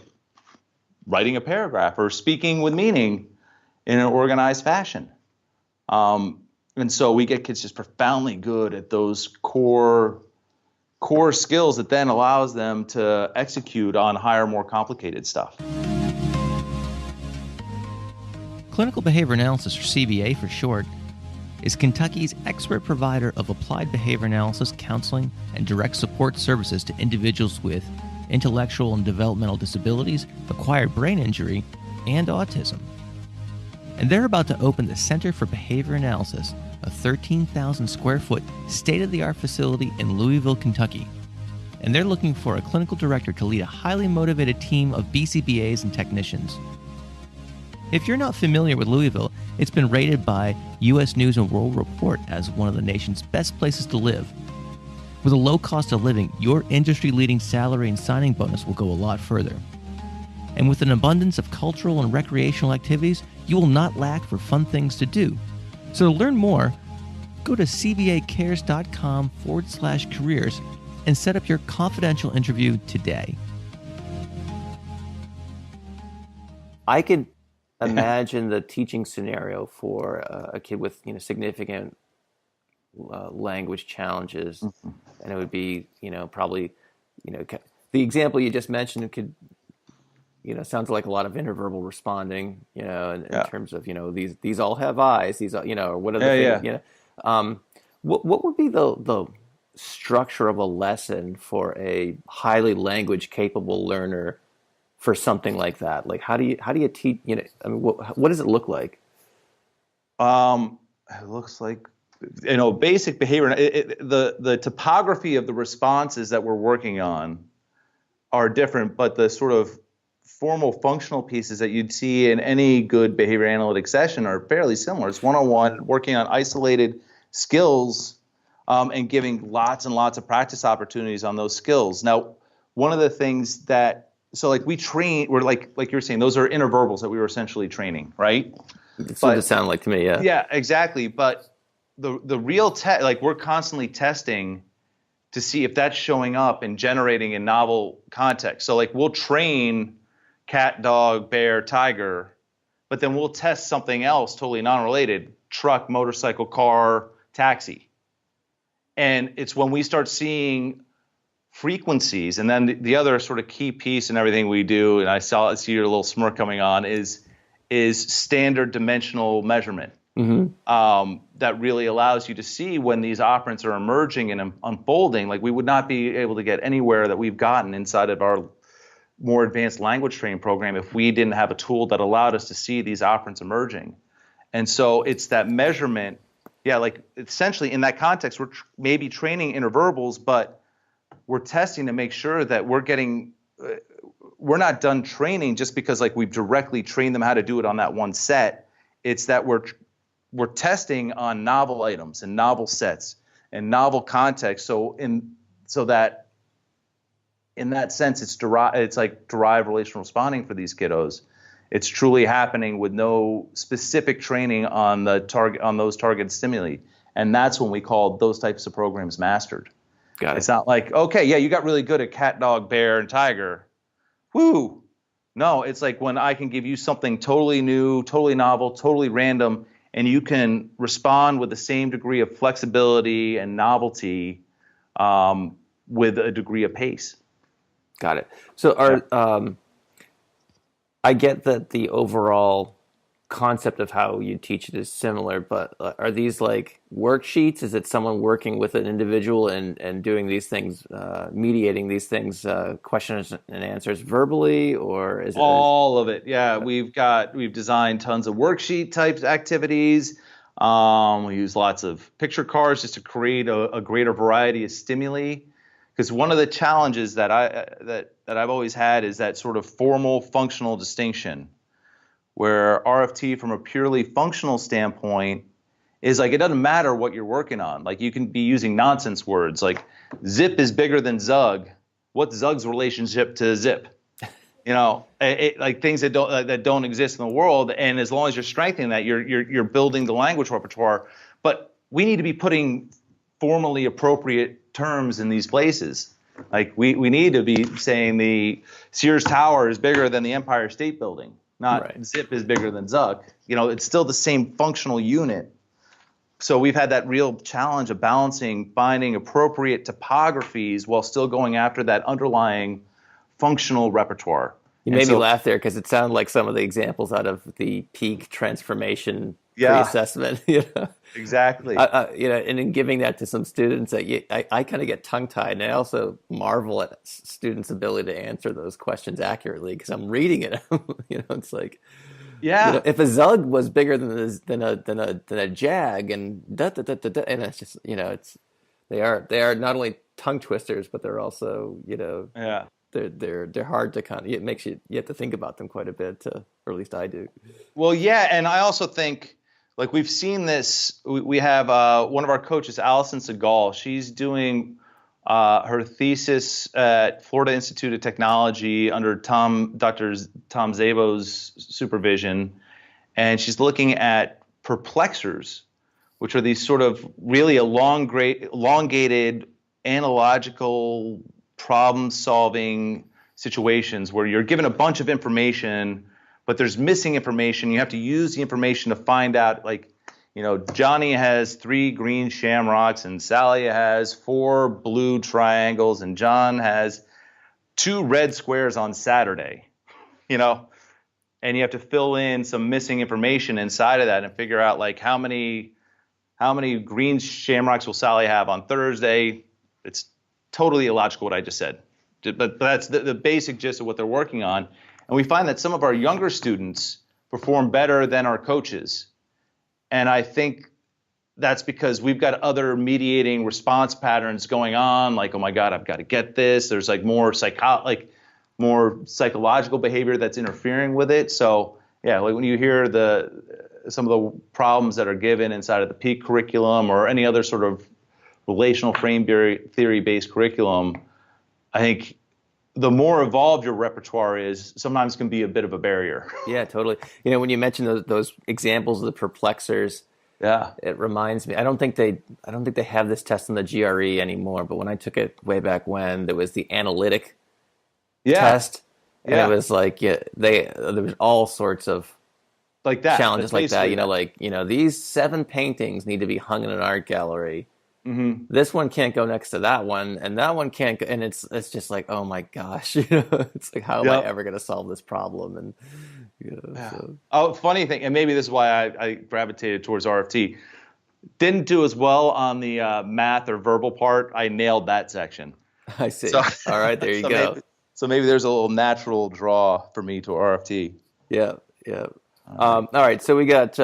writing a paragraph or speaking with meaning in an organized fashion. And so we get kids just profoundly good at those core skills that then allows them to execute on higher, more complicated stuff. Clinical Behavior Analysis, or CBA for short, is Kentucky's expert provider of applied behavior analysis, counseling, and direct support services to individuals with intellectual and developmental disabilities, acquired brain injury, and autism. And they're about to open the Center for Behavior Analysis, a 13,000 square foot state-of-the-art facility in Louisville, Kentucky. And they're looking for a clinical director to lead a highly motivated team of BCBAs and technicians. If you're not familiar with Louisville, it's been rated by U.S. News & World Report as one of the nation's best places to live. With a low cost of living, your industry-leading salary and signing bonus will go a lot further. And with an abundance of cultural and recreational activities, you will not lack for fun things to do. So to learn more, go to cbacares.com/careers and set up your confidential interview today. I could imagine the teaching scenario for a kid with significant language challenges, and it would be probably the example you just mentioned could sounds like a lot of interverbal responding, in terms of, these all have eyes, these, or what are the things, what would be the structure of a lesson for a highly language capable learner for something like that? Like, how do you teach, what does it look like? It looks like, basic behavior, the topography of the responses that we're working on are different, but the sort of formal functional pieces that you'd see in any good behavior analytic session are fairly similar. It's one-on-one, working on isolated skills, and giving lots and lots of practice opportunities on those skills. Now, one of the things we're like you were saying, those are interverbals that we were essentially training, right? That's what it sounded like to me, yeah. Yeah, exactly. But the real we're constantly testing to see if that's showing up and generating in novel context. So we'll train cat, dog, bear, tiger, but then we'll test something else totally non-related: truck, motorcycle, car, taxi. And it's when we start seeing frequencies, and then the other sort of key piece in everything we do, and I see your little smirk coming on, is standard dimensional measurement. That really allows you to see when these operants are emerging and unfolding. Like, we would not be able to get anywhere that we've gotten inside of our more advanced language training program if we didn't have a tool that allowed us to see these operants emerging. And so it's that measurement. Yeah, essentially in that context, we're maybe training interverbals, but we're testing to make sure that we're not done training just because we've directly trained them how to do it on that one set. It's that we're testing on novel items and novel sets and novel context. So that in that sense, it's like derived relational responding for these kiddos. It's truly happening with no specific training on those targeted stimuli, and that's when we call those types of programs mastered. Got it. It's not like, okay, yeah, you got really good at cat, dog, bear, and tiger. Woo! No, it's like when I can give you something totally new, totally novel, totally random, and you can respond with the same degree of flexibility and novelty, with a degree of pace. Got it. So I get that the overall concept of how you teach it is similar, but are these like worksheets? Is it someone working with an individual and doing these things, mediating these things, questions and answers verbally, or is it all of it? Yeah, we've designed tons of worksheet types activities. We use lots of picture cards just to create a greater variety of stimuli. Because one of the challenges that I've always had is that sort of formal functional distinction, where RFT from a purely functional standpoint is it doesn't matter what you're working on. Like, you can be using nonsense words like zip is bigger than zug. What's zug's relationship to zip? Like things that don't exist in the world. And as long as you're strengthening that, you're building the language repertoire. But we need to be putting formally appropriate terms in these places. Like, we need to be saying the Sears Tower is bigger than the Empire State Building, not right. Zip is bigger than Zuck. It's still the same functional unit. So we've had that real challenge of finding appropriate topographies while still going after that underlying functional repertoire. You made me laugh there because it sounded like some of the examples out of the peak transformation pre-assessment. Exactly. And in giving that to some students, I kind of get tongue-tied, and I also marvel at students' ability to answer those questions accurately because I'm reading it. It's like, if a Zug was bigger than a Jag, and and it's just they are not only tongue twisters, but they're also they're hard to it makes you have to think about them quite a bit, or at least I do. Well, yeah, and I also think. Like, we've seen this. We have one of our coaches, Alissa Segal. She's doing her thesis at Florida Institute of Technology under Dr. Tom Szabo's supervision, and she's looking at perplexers, which are these sort of really elongated analogical problem-solving situations where you're given a bunch of information, but there's missing information. You have to use the information to find out, Johnny has 3 green shamrocks, and Sally has 4 blue triangles, and John has 2 red squares on Saturday. and you have to fill in some missing information inside of that and figure out like how many green shamrocks will Sally have on Thursday. It's totally illogical what I just said, but that's the basic gist of what they're working on. And we find that some of our younger students perform better than our coaches. And I think that's because we've got other mediating response patterns going on, like, oh my God, I've got to get this. There's like more psychological behavior that's interfering with it. So yeah, like when you hear some of the problems that are given inside of the peak curriculum or any other sort of relational frame theory-based curriculum, I think the more evolved your repertoire is, sometimes can be a bit of a barrier. Yeah, totally. When you mention those examples of the perplexers, yeah, it reminds me. I don't think they have this test in the GRE anymore. But when I took it way back when, there was the analytic test, and it was like there was all sorts of like that challenges like that. These 7 paintings need to be hung in an art gallery. Mm-hmm. This one can't go next to that one, and that one can't go. And it's just like, oh my gosh, it's like, how am I ever going to solve this problem? And Oh, funny thing, and maybe this is why I gravitated towards RFT. Didn't do as well on the math or verbal part. I nailed that section. I see. So, all right, there you go. Maybe there's a little natural draw for me to RFT. Yeah. All right, so we got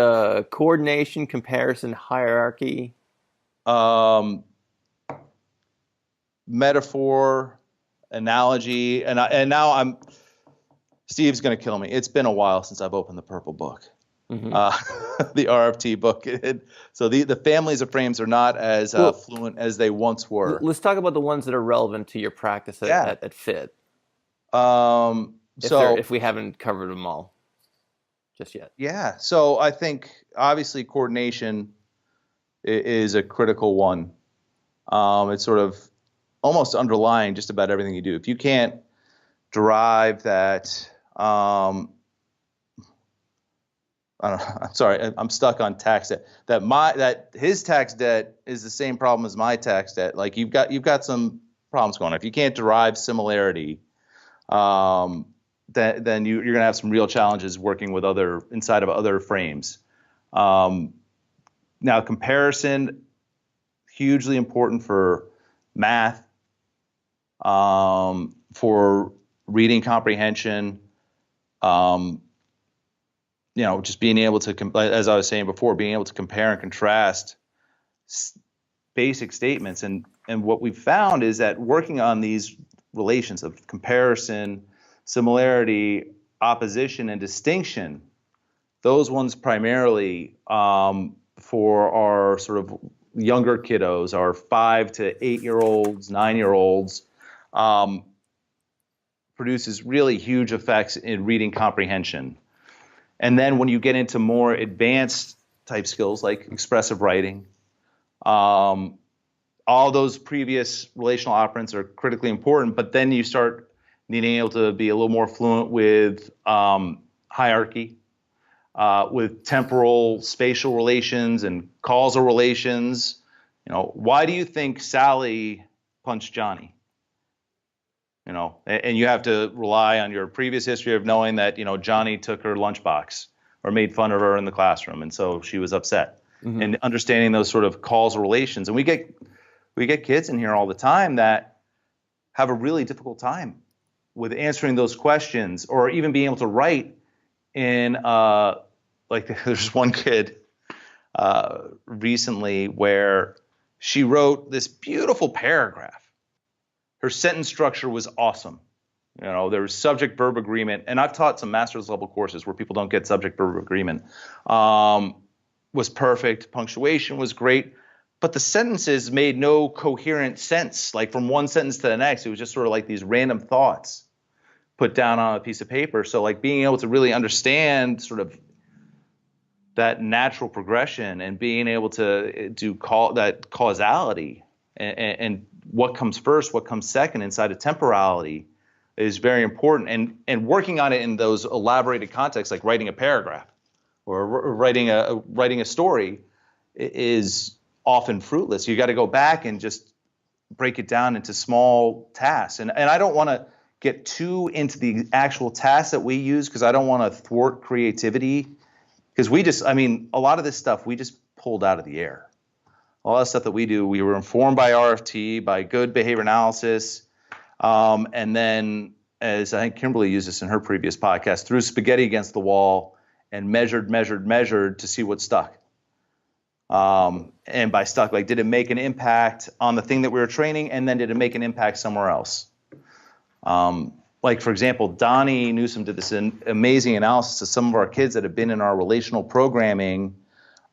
coordination, comparison, hierarchy. Metaphor, analogy, and now Steve's going to kill me. It's been a while since I've opened the purple book, the RFT book. So the families of frames are not as fluent as they once were. Let's talk about the ones that are relevant to your practice at Fit. If we haven't covered them all just yet. Yeah. So I think obviously coordination is a critical one. It's sort of almost underlying just about everything you do. If you can't derive that, I don't know, I'm sorry, I'm stuck on tax debt. That his tax debt is the same problem as my tax debt. Like you've got some problems going on. If you can't derive similarity, then you're going to have some real challenges working with inside of other frames. Now, comparison, hugely important for math, for reading comprehension, just being able to, as I was saying before, being able to compare and contrast basic statements. And what we've found is that working on these relations of comparison, similarity, opposition, and distinction, those ones primarily for our sort of younger kiddos, our 5 to 8-year-olds, 9-year-olds, produces really huge effects in reading comprehension. And then when you get into more advanced type skills like expressive writing, all those previous relational operants are critically important, but then you start needing able to be a little more fluent with hierarchy, with temporal, spatial relations and causal relations. Why do you think Sally punched Johnny? And you have to rely on your previous history of knowing that, Johnny took her lunchbox or made fun of her in the classroom, and so she was upset. Mm-hmm. And understanding those sort of causal relations. And we get kids in here all the time that have a really difficult time with answering those questions, or even being able to write in there's one kid recently where she wrote this beautiful paragraph. Her sentence structure was awesome. There was subject-verb agreement, and I've taught some master's level courses where people don't get subject-verb agreement. Was perfect. Punctuation was great, but the sentences made no coherent sense. Like from one sentence to the next, it was just sort of like these random thoughts put down on a piece of paper. So like being able to really understand sort of that natural progression and being able to do that causality and what comes first, what comes second inside of temporality is very important. And working on it in those elaborated contexts, like writing a paragraph or writing a story, is often fruitless. You got to go back and just break it down into small tasks. And I don't want to get too into the actual tasks that we use, because I don't want to thwart creativity. Because a lot of this stuff we just pulled out of the air. A lot of stuff that we do, we were informed by RFT, by good behavior analysis, and then, as I think Kimberly used this in her previous podcast, threw spaghetti against the wall and measured to see what stuck. And by stuck, like, did it make an impact on the thing that we were training, and then did it make an impact somewhere else? Like, for example, Donnie Newsom did this amazing analysis of some of our kids that have been in our relational programming,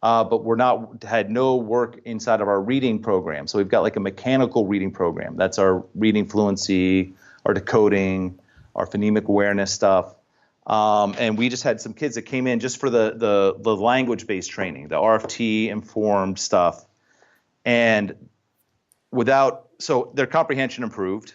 but had no work inside of our reading program. So we've got like a mechanical reading program. That's our reading fluency, our decoding, our phonemic awareness stuff. And we just had some kids that came in just for the language-based training, the RFT-informed stuff. And so their comprehension improved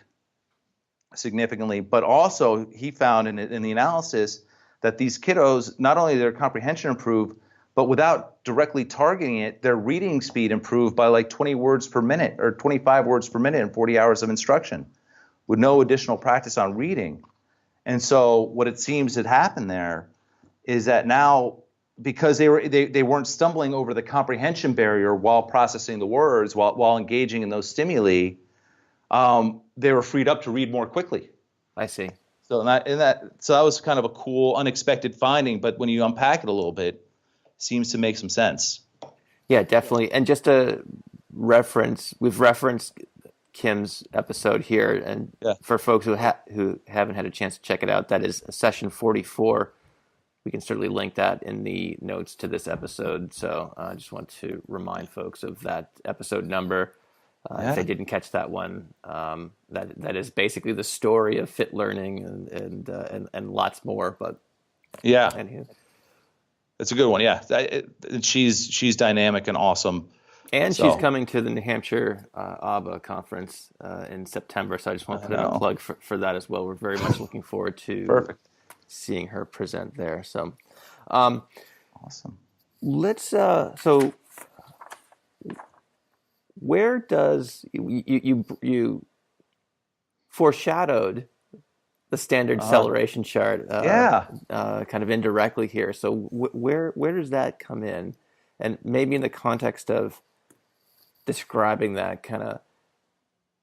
significantly, but also he found in the analysis that these kiddos, not only their comprehension improved, but without directly targeting it, their reading speed improved by like 20 words per minute or 25 words per minute in 40 hours of instruction with no additional practice on reading. And so what it seems had happened there is that now, because they weren't stumbling over the comprehension barrier while processing the words, while engaging in those stimuli, they were freed up to read more quickly. I see. So that was kind of a cool, unexpected finding. But when you unpack it a little bit, it seems to make some sense. Yeah, definitely. And just a reference, we've referenced Kim's episode here, and for folks who haven't had a chance to check it out, that is session 44. We can certainly link that in the notes to this episode. So I just want to remind folks of that episode number. If they didn't catch that one, that is basically the story of fit learning and lots more. But it's a good one. Yeah, she's dynamic and awesome, and she's coming to the New Hampshire ABA conference in September. So I just want to put in a plug for that as well. We're very much looking forward to seeing her present there. So awesome. Let's where does you foreshadowed the standard acceleration chart kind of indirectly here. So where does that come in? And maybe in the context of describing that kind of,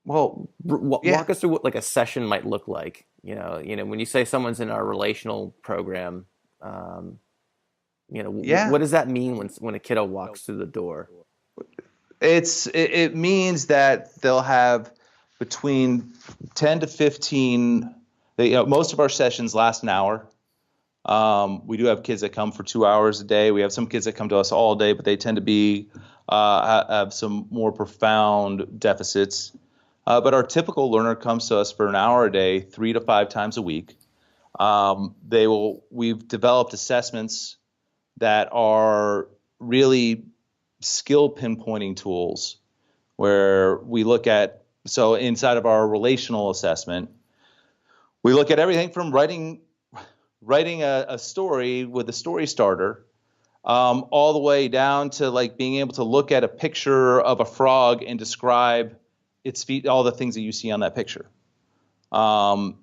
walk us through what like a session might look like. You know, when you say someone's in our relational program, what does that mean when a kiddo walks through the door? It means that they'll have between 10 to 15. Most of our sessions last an hour. We do have kids that come for 2 hours a day. We have some kids that come to us all day, but they tend to be have some more profound deficits. But our typical learner comes to us for an hour a day, 3 to 5 times a week. We've developed assessments that are really skill pinpointing tools, where we look at, so inside of our relational assessment, we look at everything from writing a story with a story starter, all the way down to like being able to look at a picture of a frog and describe its feet, all the things that you see on that picture. And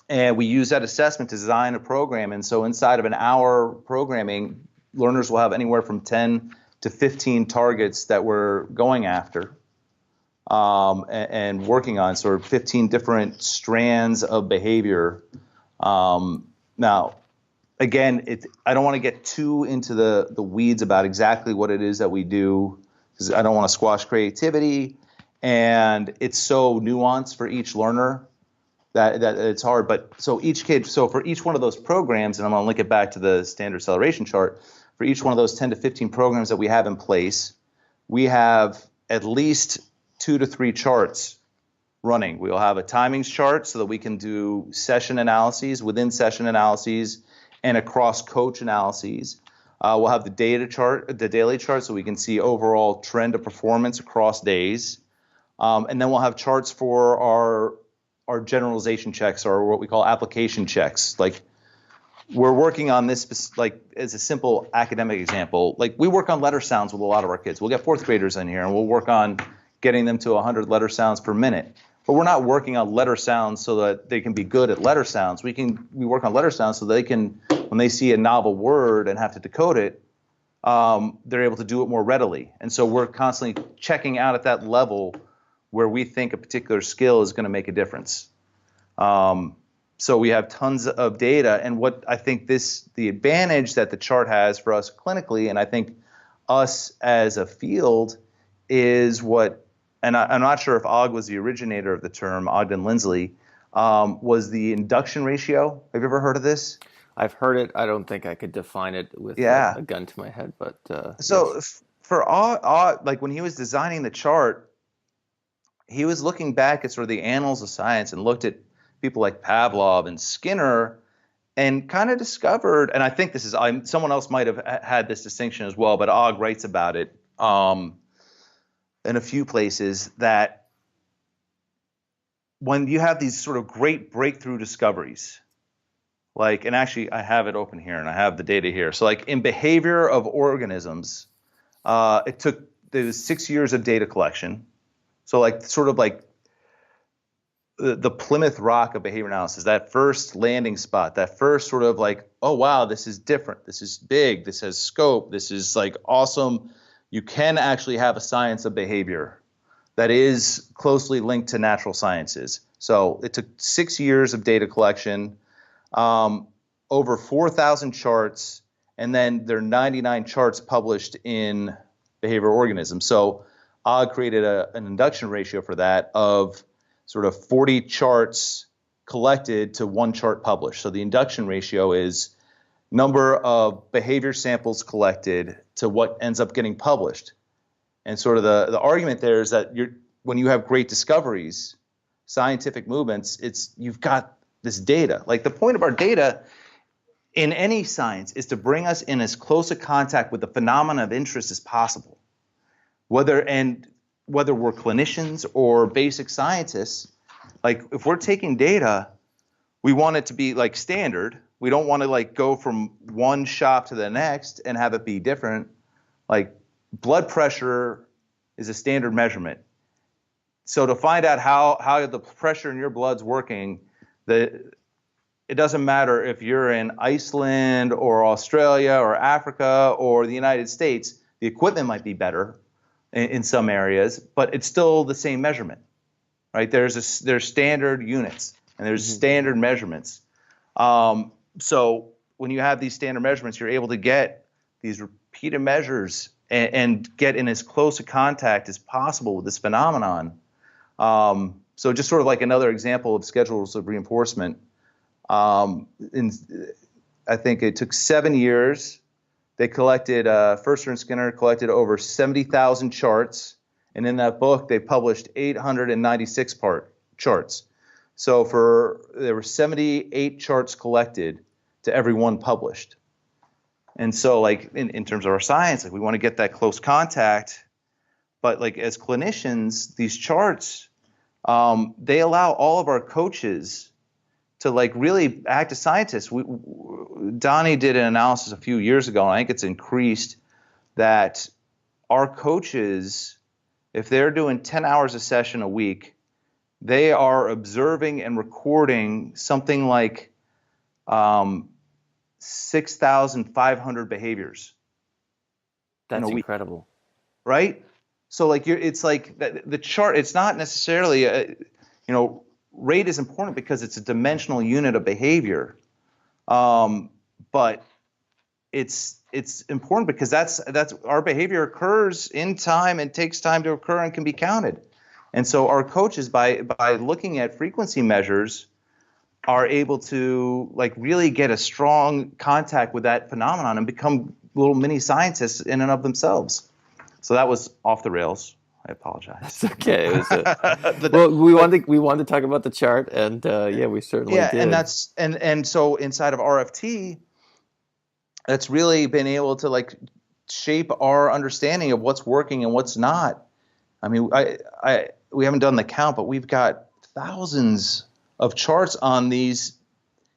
we use that assessment to design a program. And so inside of an hour programming, learners will have anywhere from 10 to 15 targets that we're going after and working on, sort of 15 different strands of behavior. Now, again, I don't want to get too into the weeds about exactly what it is that we do, because I don't want to squash creativity, and it's so nuanced for each learner that it's hard. But so for each one of those programs, and I'm going to link it back to the standard acceleration chart, for each one of those 10 to 15 programs that we have in place, we have at least 2 to 3 charts running. We'll have a timings chart so that we can do session analyses within session analyses and across coach analyses. We'll have the daily chart, so we can see overall trend of performance across days. And then we'll have charts for our generalization checks, or what we call application checks. Like, we're working on this, like, as a simple academic example, like we work on letter sounds with a lot of our kids. We'll get 4th graders in here and we'll work on getting them to 100 letter sounds per minute. but we're not working on letter sounds so that they can be good at letter sounds. We work on letter sounds so they can, when they see a novel word and have to decode it, they're able to do it more readily. And so we're constantly checking out at that level where we think a particular skill is going to make a difference. So we have tons of data, and what I think the advantage that the chart has for us clinically, and I think us as a field, is and I'm not sure if Og was the originator of the term, Ogden Lindsley, was the induction ratio. Have you ever heard of this? I've heard it. I don't think I could define it with a gun to my head, but so yes. For Og, like when he was designing the chart, he was looking back at sort of the annals of science and looked at people like Pavlov and Skinner and kind of discovered, and I think this is, someone else might have had this distinction as well, but Og writes about it in a few places, that when you have these sort of great breakthrough discoveries, like, and actually I have it open here and I have the data here. So like in behavior of organisms, there was 6 years of data collection. So like sort of like the Plymouth Rock of behavior analysis, that first landing spot, that first sort of like, oh, wow, this is different. This is big. This has scope. This is like awesome. You can actually have a science of behavior that is closely linked to natural sciences. So it took 6 years of data collection, over 4,000 charts, and then there are 99 charts published in behavioral organisms. So Og created an induction ratio for that of sort of 40 charts collected to 1 chart published. So the induction ratio is number of behavior samples collected to what ends up getting published. And sort of the argument there is that when you have great discoveries, scientific movements, you've got this data. Like the point of our data in any science is to bring us in as close a contact with the phenomena of interest as possible. Whether we're clinicians or basic scientists, like if we're taking data, we want it to be like standard. We don't want to like go from one shop to the next and have it be different. Like blood pressure is a standard measurement. So to find out how the pressure in your blood's working, it doesn't matter if you're in Iceland or Australia or Africa or the United States, the equipment might be better in some areas, but it's still the same measurement, right? There's standard units and there's standard measurements. So when you have these standard measurements, you're able to get these repeated measures and get in as close a contact as possible with this phenomenon. So just sort of like another example of schedules of reinforcement. I think it took 7 years. They collected, Furster and Skinner collected over 70,000 charts. And in that book, they published 896 charts. So there were 78 charts collected to every one published. And so like in terms of our science, like we want to get that close contact. But like as clinicians, these charts, they allow all of our coaches to like really act as scientists. Donnie did an analysis a few years ago, and I think it's increased, that our coaches, if they're doing 10 hours a session a week, they are observing and recording something like 6,500 behaviors. That's incredible. Right? So like it's like the chart, it's not necessarily rate is important because it's a dimensional unit of behavior. But it's important because that's our behavior occurs in time and takes time to occur and can be counted. And so our coaches, by looking at frequency measures, are able to like really get a strong contact with that phenomenon and become little mini scientists in and of themselves. So that was off the rails. I apologize. That's okay. It was well, we wanted to talk about the chart, and we certainly did. And so inside of RFT, that's really been able to like shape our understanding of what's working and what's not. I mean, we haven't done the count, but we've got thousands of charts on these.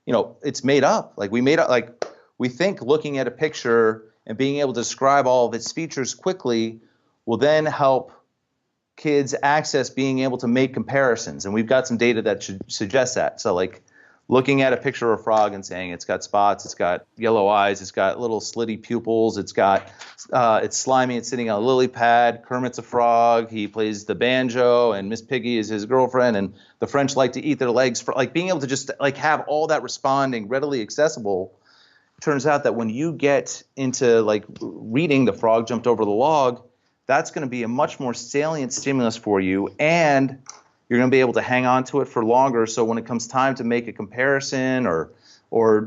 It's made up. Like we think looking at a picture and being able to describe all of its features quickly will then help kids access being able to make comparisons. And we've got some data that should suggest that. So like looking at a picture of a frog and saying it's got spots, it's got yellow eyes, it's got little slitty pupils, it's slimy, it's sitting on a lily pad, Kermit's a frog, he plays the banjo, and Miss Piggy is his girlfriend, and the French like to eat their legs. Like being able to just like have all that responding readily accessible. Turns out that when you get into like reading the frog jumped over the log, that's going to be a much more salient stimulus for you, and you're going to be able to hang on to it for longer. So when it comes time to make a comparison or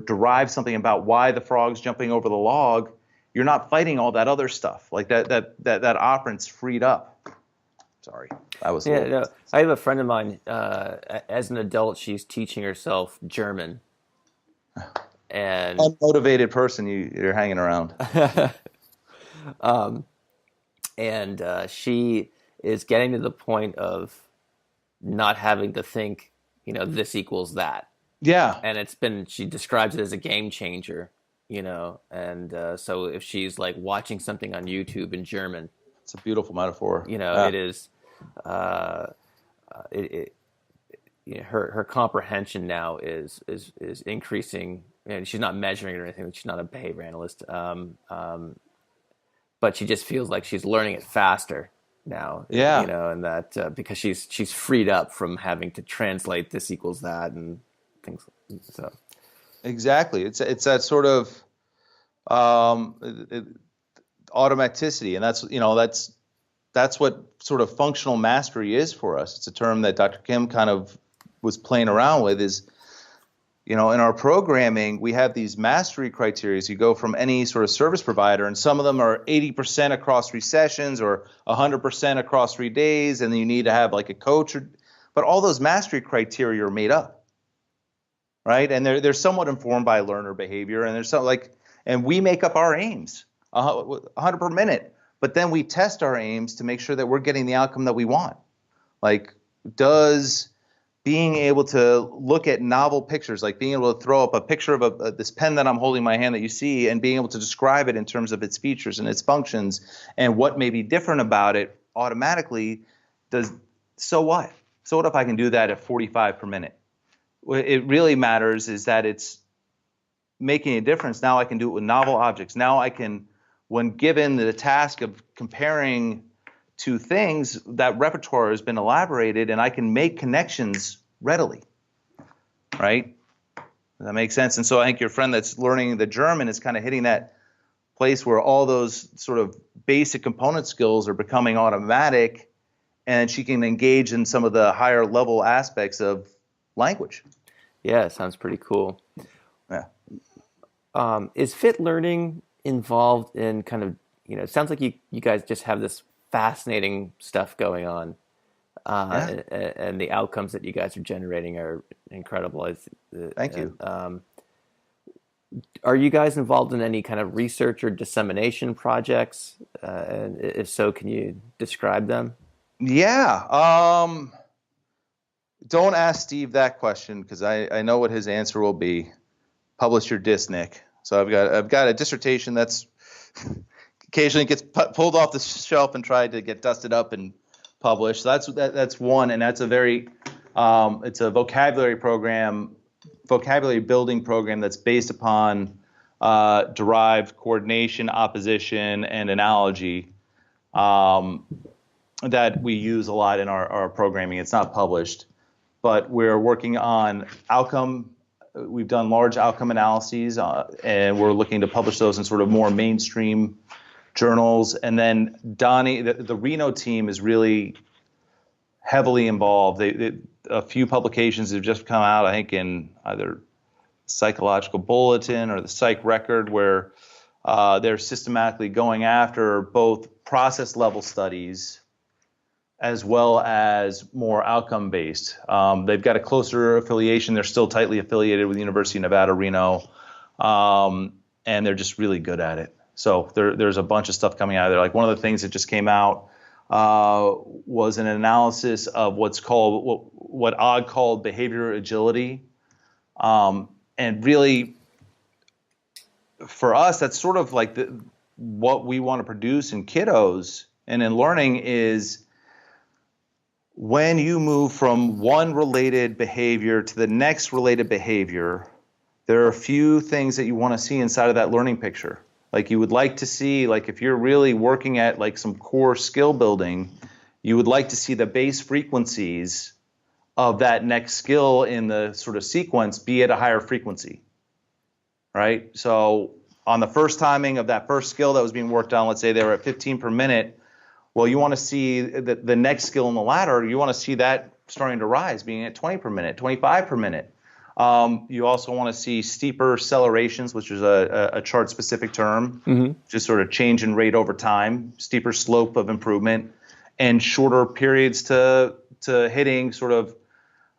derive something about why the frog's jumping over the log, you're not fighting all that other stuff. Like that operant's freed up. Sorry, that was no, I have a friend of mine. As an adult, she's teaching herself German, and unmotivated person you're hanging around. And she is getting to the point of not having to think, this equals that. Yeah. And she describes it as a game changer, and so if she's like watching something on YouTube in German, it's a beautiful metaphor. It is, her comprehension now is increasing, and she's not measuring it or anything. She's not a behavior analyst. But she just feels like she's learning it faster now. Yeah. And that because she's freed up from having to translate this equals that and things. So exactly, it's that sort of automaticity, and that's what sort of functional mastery is for us. It's a term that Dr. Kim kind of was playing around with. Is in our programming, we have these mastery criteria. You go from any sort of service provider, and some of them are 80% across 3 sessions or 100% across 3 days, and then you need to have like a coach. But all those mastery criteria are made up, right? And they're somewhat informed by learner behavior, and and we make up our aims 100 per minute. But then we test our aims to make sure that we're getting the outcome that we want. Like, does being able to look at novel pictures, like being able to throw up a picture of this pen that I'm holding in my hand that you see, and being able to describe it in terms of its features and its functions and what may be different about it automatically, so what? So what if I can do that at 45 per minute? What it really matters is that it's making a difference. Now I can do it with novel objects. Now I can, when given the task of comparing two things, that repertoire has been elaborated, and I can make connections readily, right? Does that make sense? And so I think your friend that's learning the German is kind of hitting that place where all those sort of basic component skills are becoming automatic, and she can engage in some of the higher level aspects of language. Yeah, it sounds pretty cool. Yeah. Is fit learning involved in kind of, it sounds like you guys just have this fascinating stuff going on, and the outcomes that you guys are generating are incredible. Thank you. Are you guys involved in any kind of research or dissemination projects? And if so, can you describe them? Yeah. Don't ask Steve that question, because I know what his answer will be. Publish your diss, Nick. So I've got a dissertation that's occasionally gets pulled off the shelf and tried to get dusted up and published. So that's one, and that's a very it's a vocabulary building program that's based upon derived coordination, opposition, and analogy that we use a lot in our programming. It's not published, but we're working on outcome. We've done large outcome analyses, and we're looking to publish those in sort of more mainstream journals. And then Donnie, the Reno team is really heavily involved. A few publications have just come out, I think, in either Psychological Bulletin or the Psych Record, where they're systematically going after both process level studies as well as more outcome-based. They've got a closer affiliation. They're still tightly affiliated with the University of Nevada, Reno, and they're just really good at it. So there's a bunch of stuff coming out of there. Like one of the things that just came out was an analysis of what Ogg called behavior agility. And really, for us, that's sort of like what we want to produce in kiddos and in learning is when you move from one related behavior to the next related behavior, there are a few things that you want to see inside of that learning picture. Like you would like to see, like if you're really working at like some core skill building, you would like to see the base frequencies of that next skill in the sort of sequence be at a higher frequency, right? So on the first timing of that first skill that was being worked on, let's say they were at 15 per minute. Well, you want to see the next skill in the ladder, you want to see that starting to rise, being at 20 per minute, 25 per minute. You also want to see steeper accelerations, which is a chart-specific term, just sort of change in rate over time, steeper slope of improvement, and shorter periods to hitting sort of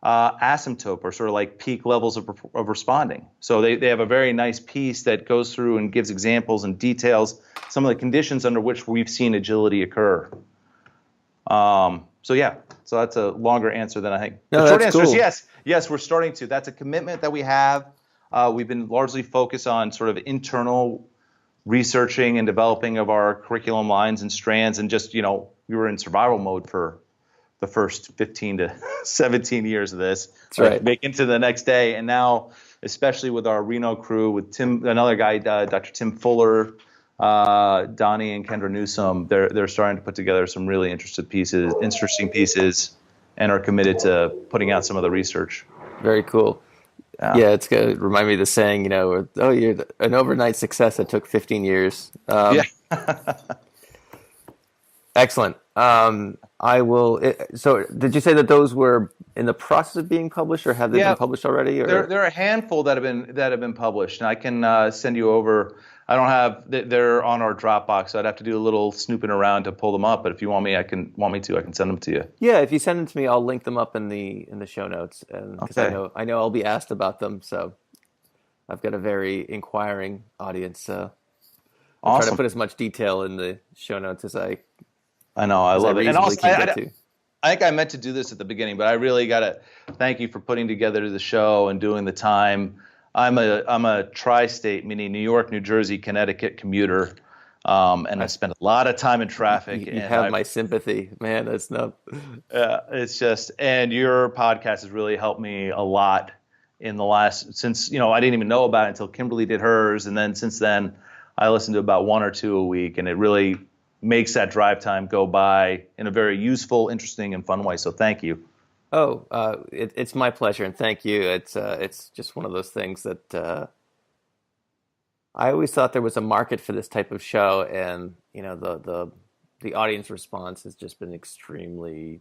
asymptote or sort of like peak levels of responding. So they have a very nice piece that goes through and gives examples and details some of the conditions under which we've seen agility occur. So that's a longer answer than I think. No, the short that's answer cool. is yes, we're starting to. That's a commitment that we have. We've been largely focused on sort of internal researching and developing of our curriculum lines and strands, and just, we were in survival mode for the first 15 to 17 years of this. That's right. Making to the next day. And now, especially with our Reno crew, with Tim, another guy, Dr. Tim Fuller, Donnie and Kendra Newsom, they're starting to put together some really interesting pieces, and are committed to putting out some of the research. Very cool. Yeah, it's going to remind me of the saying, you're an overnight success that took 15 years. Excellent. I will. So, did you say that those were in the process of being published, or have they been published already? Or? There are a handful that have been published, and I can send you over. I don't have. They're on our Dropbox, so I'd have to do a little snooping around to pull them up. But if you want me, I can send them to you. Yeah, if you send them to me, I'll link them up in the show notes, and because I know I'll be asked about them. So, I've got a very inquiring audience. So, I'll try to put as much detail in the show notes as I. I know, I love it. And also, I think I meant to do this at the beginning, but I really got to thank you for putting together the show and doing the time. I'm a tri-state, meaning New York, New Jersey, Connecticut commuter, and I spend a lot of time in traffic. You have my sympathy, man. That's not. It's just, and your podcast has really helped me a lot in the last, since, I didn't even know about it until Kimberly did hers, and then since then, I listen to about one or two a week, and it really makes that drive time go by in a very useful, interesting, and fun way. So thank you. Oh, it's my pleasure, and thank you. It's just one of those things that I always thought there was a market for this type of show, and the audience response has just been extremely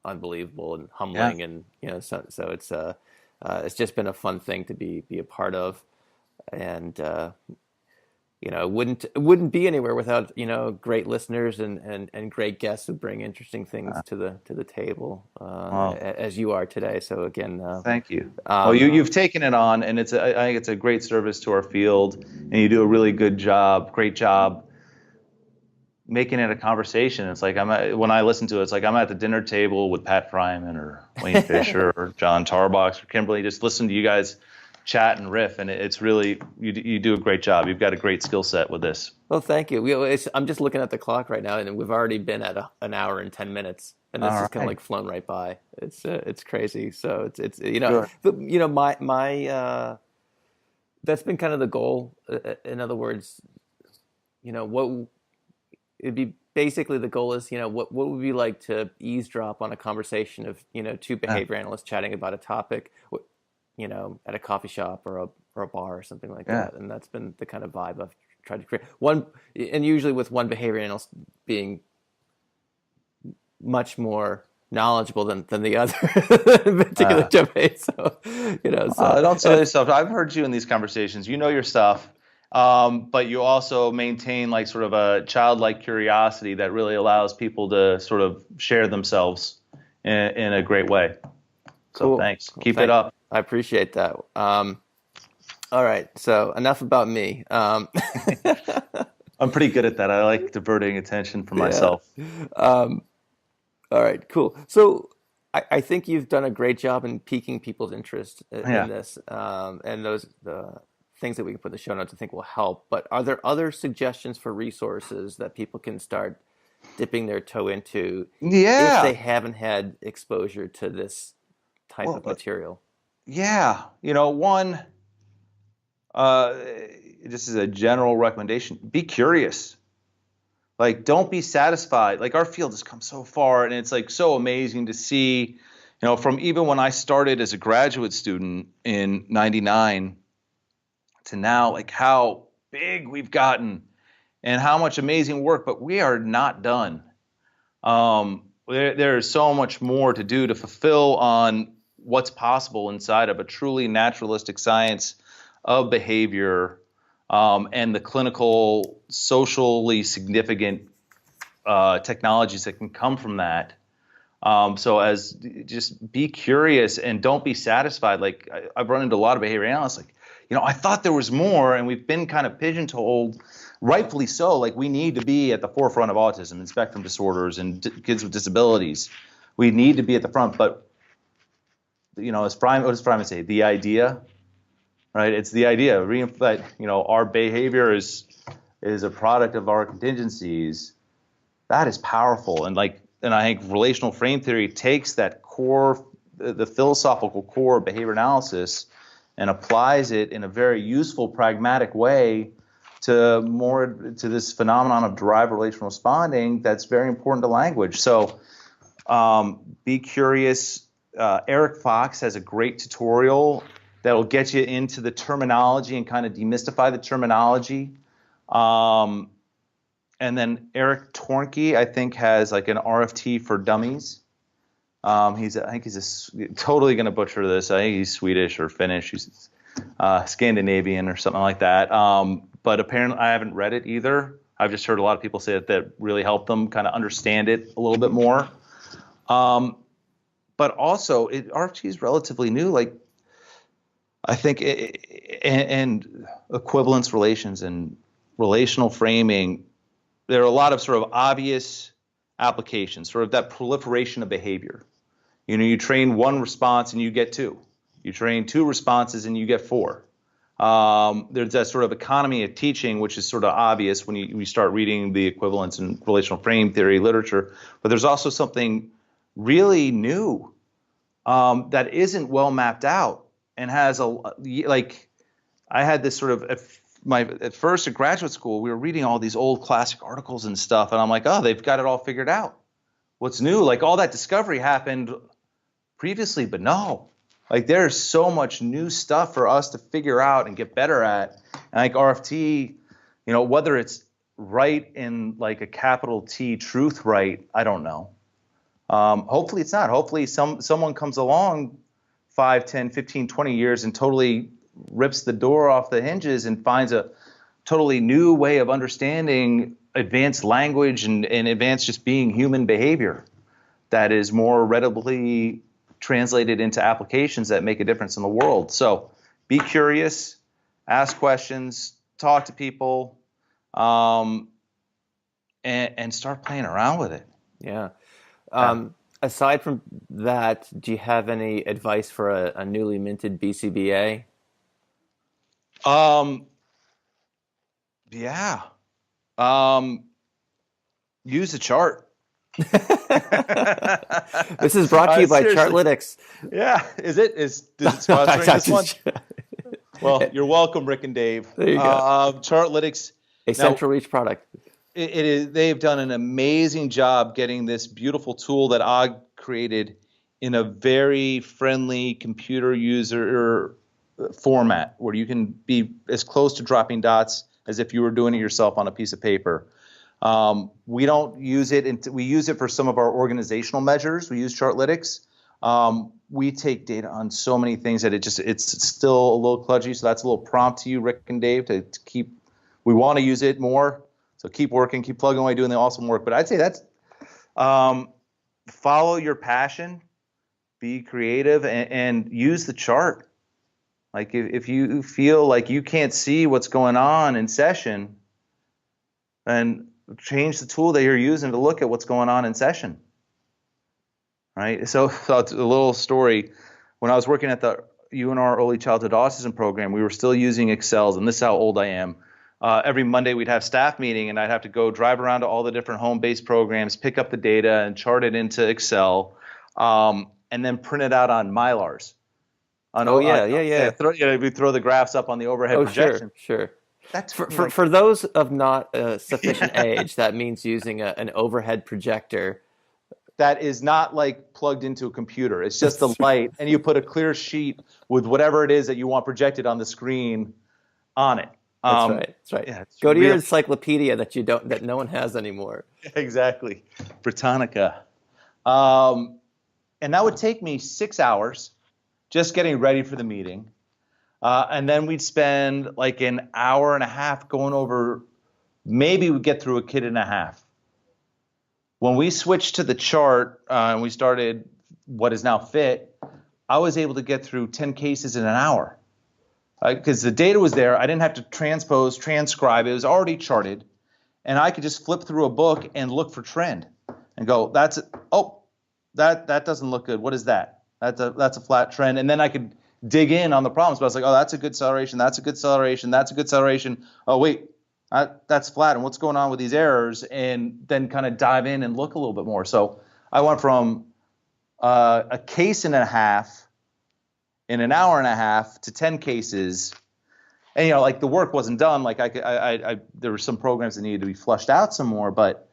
unbelievable and humbling, and so it's just been a fun thing to be a part of, and. It wouldn't be anywhere without great listeners and great guests who bring interesting things to the table, as you are today. So again, thank you. Well, you've taken it on, and I think it's a great service to our field, and you do a really great job making it a conversation. It's like when I listen to it, it's like I'm at the dinner table with Pat Fryman or Wayne Fisher or John Tarbox or Kimberly. Just listen to you guys chat and riff, and it's really you do a great job. You've got a great skill set with this. Well, thank you. I'm just looking at the clock right now, and we've already been at an hour and 10 minutes, and this is kind of like flown right by. It's crazy. So it's Sure. my that's been kind of the goal. In other words, what it'd be basically the goal is what would we like to eavesdrop on a conversation of two behavior analysts chatting about a topic. At a coffee shop or a bar or something like that. And that's been the kind of vibe I've tried to create. And usually with one behavior analyst being much more knowledgeable than the other in particular domain. So, don't say yourself. I've heard you in these conversations. You know your stuff, but you also maintain like sort of a childlike curiosity that really allows people to sort of share themselves in a great way. So cool. Thanks. Keep it up. I appreciate that. All right, so enough about me. I'm pretty good at that. I like diverting attention from myself. All right, cool. So I think you've done a great job in piquing people's interest in this, and the things that we can put in the show notes I think will help. But are there other suggestions for resources that people can start dipping their toe into Yeah. if they haven't had exposure to this type of material? Yeah. One, this is a general recommendation, be curious. Like, don't be satisfied. Like, our field has come so far, and it's like so amazing to see, from even when I started as a graduate student in '99 to now, like how big we've gotten and how much amazing work, but we are not done. There is so much more to do to fulfill on what's possible inside of a truly naturalistic science of behavior, and the clinical, socially significant technologies that can come from that. Just be curious and don't be satisfied. Like, I've run into a lot of behavior analysts, like, I thought there was more, and we've been kind of pigeonholed, rightfully so. Like, we need to be at the forefront of autism and spectrum disorders and kids with disabilities. We need to be at the front, but what does Priman say? The idea, right? It's the idea that our behavior is a product of our contingencies. That is powerful, and I think relational frame theory takes that core, the philosophical core of behavior analysis, and applies it in a very useful, pragmatic way to this phenomenon of derived relational responding that's very important to language. So be curious. Eric Fox has a great tutorial that will get you into the terminology and kind of demystify the terminology. And then Eric Tornke, I think, has like an RFT for dummies. I think he's totally going to butcher this. I think he's Swedish or Finnish. He's Scandinavian or something like that. But apparently I haven't read it either. I've just heard a lot of people say that really helped them kind of understand it a little bit more. But also, RFT is relatively new. Like, I think, and equivalence relations and relational framing, there are a lot of sort of obvious applications, sort of that proliferation of behavior. You train one response and you get two. You train two responses and you get four. There's that sort of economy of teaching, which is sort of obvious when you start reading the equivalence and relational frame theory literature. But there's also something really new that isn't well mapped out and has I had this sort of at first at graduate school, we were reading all these old classic articles and stuff, and I'm like, oh, they've got it all figured out. What's new? Like, all that discovery happened previously, but no. Like, there's so much new stuff for us to figure out and get better at. And like RFT, whether it's right in like a capital T truth right, I don't know. Hopefully it's not. Hopefully someone comes along 5, 10, 15, 20 years and totally rips the door off the hinges and finds a totally new way of understanding advanced language and advanced just being human behavior that is more readily translated into applications that make a difference in the world. So be curious, ask questions, talk to people, and start playing around with it. Yeah. Aside from that, do you have any advice for a newly minted BCBA? Yeah. Use a chart. This is brought to you by Chartlytics. Yeah. Does it sponsor this one? Well, you're welcome, Rick and Dave. There you go. Chartlytics. A central reach product. It is. They've done an amazing job getting this beautiful tool that Og created in a very friendly computer user format where you can be as close to dropping dots as if you were doing it yourself on a piece of paper. We don't use it. We use it for some of our organizational measures. We use Chartlytics. We take data on so many things that it's still a little kludgy. So that's a little prompt to you, Rick and Dave, to keep. We want to use it more. So keep working, keep plugging away, doing the awesome work. But I'd say that's follow your passion, be creative, and use the chart. Like if you feel like you can't see what's going on in session, then change the tool that you're using to look at what's going on in session. Right? So it's a little story. When I was working at the UNR Early Childhood Autism Program, we were still using Excels, and this is how old I am. every Monday we'd have staff meeting, and I'd have to go drive around to all the different home-based programs, pick up the data and chart it into Excel, and then print it out on Mylars. We throw the graphs up on the overhead projection. Sure. That's for those of not sufficient age, that means using an overhead projector. That is not like plugged into a computer. It's just a light, and you put a clear sheet with whatever it is that you want projected on the screen on it. That's right. Yeah, go to your encyclopedia that no one has anymore. Exactly, Britannica, and that would take me 6 hours just getting ready for the meeting, and then we'd spend like an hour and a half going over. Maybe we'd get through a kid and a half. When we switched to the chart and we started what is now FIT, I was able to get through 10 cases in an hour because the data was there. I didn't have to transcribe. It was already charted. And I could just flip through a book and look for trend and go, that doesn't look good. What is that? That's a flat trend. And then I could dig in on the problems. But I was like, oh, that's a good acceleration. That's a good acceleration. That's a good acceleration. Oh, wait. That's flat, and what's going on with these errors, and then kind of dive in and look a little bit more. So I went from a case and a half in an hour and a half to 10 cases, and like the work wasn't done. Like there were some programs that needed to be flushed out some more, but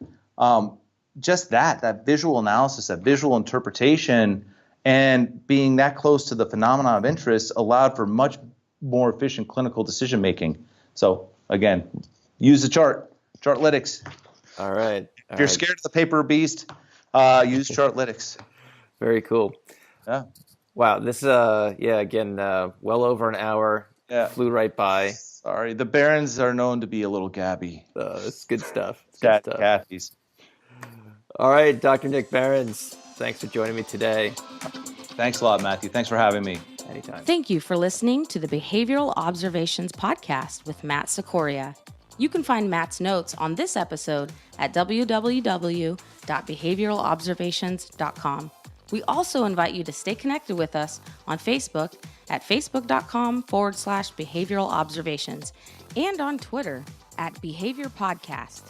just that visual analysis, that visual interpretation, and being that close to the phenomenon of interest allowed for much more efficient clinical decision making. So again, use the Chartlytics. All right. If you're scared of the paper beast, use Chartlytics. Very cool. Yeah. Wow. This again, well over an hour. Yeah. Flew right by. Sorry. The Berens are known to be a little gabby. It's good stuff. Cathy's. All right, Dr. Nick Berens, thanks for joining me today. Thanks a lot, Matthew. Thanks for having me. Anytime. Thank you for listening to the Behavioral Observations podcast with Matt Sikoria. You can find Matt's notes on this episode at www.behavioralobservations.com. We also invite you to stay connected with us on Facebook at facebook.com/behavioral observations and on Twitter at Behavior Podcast.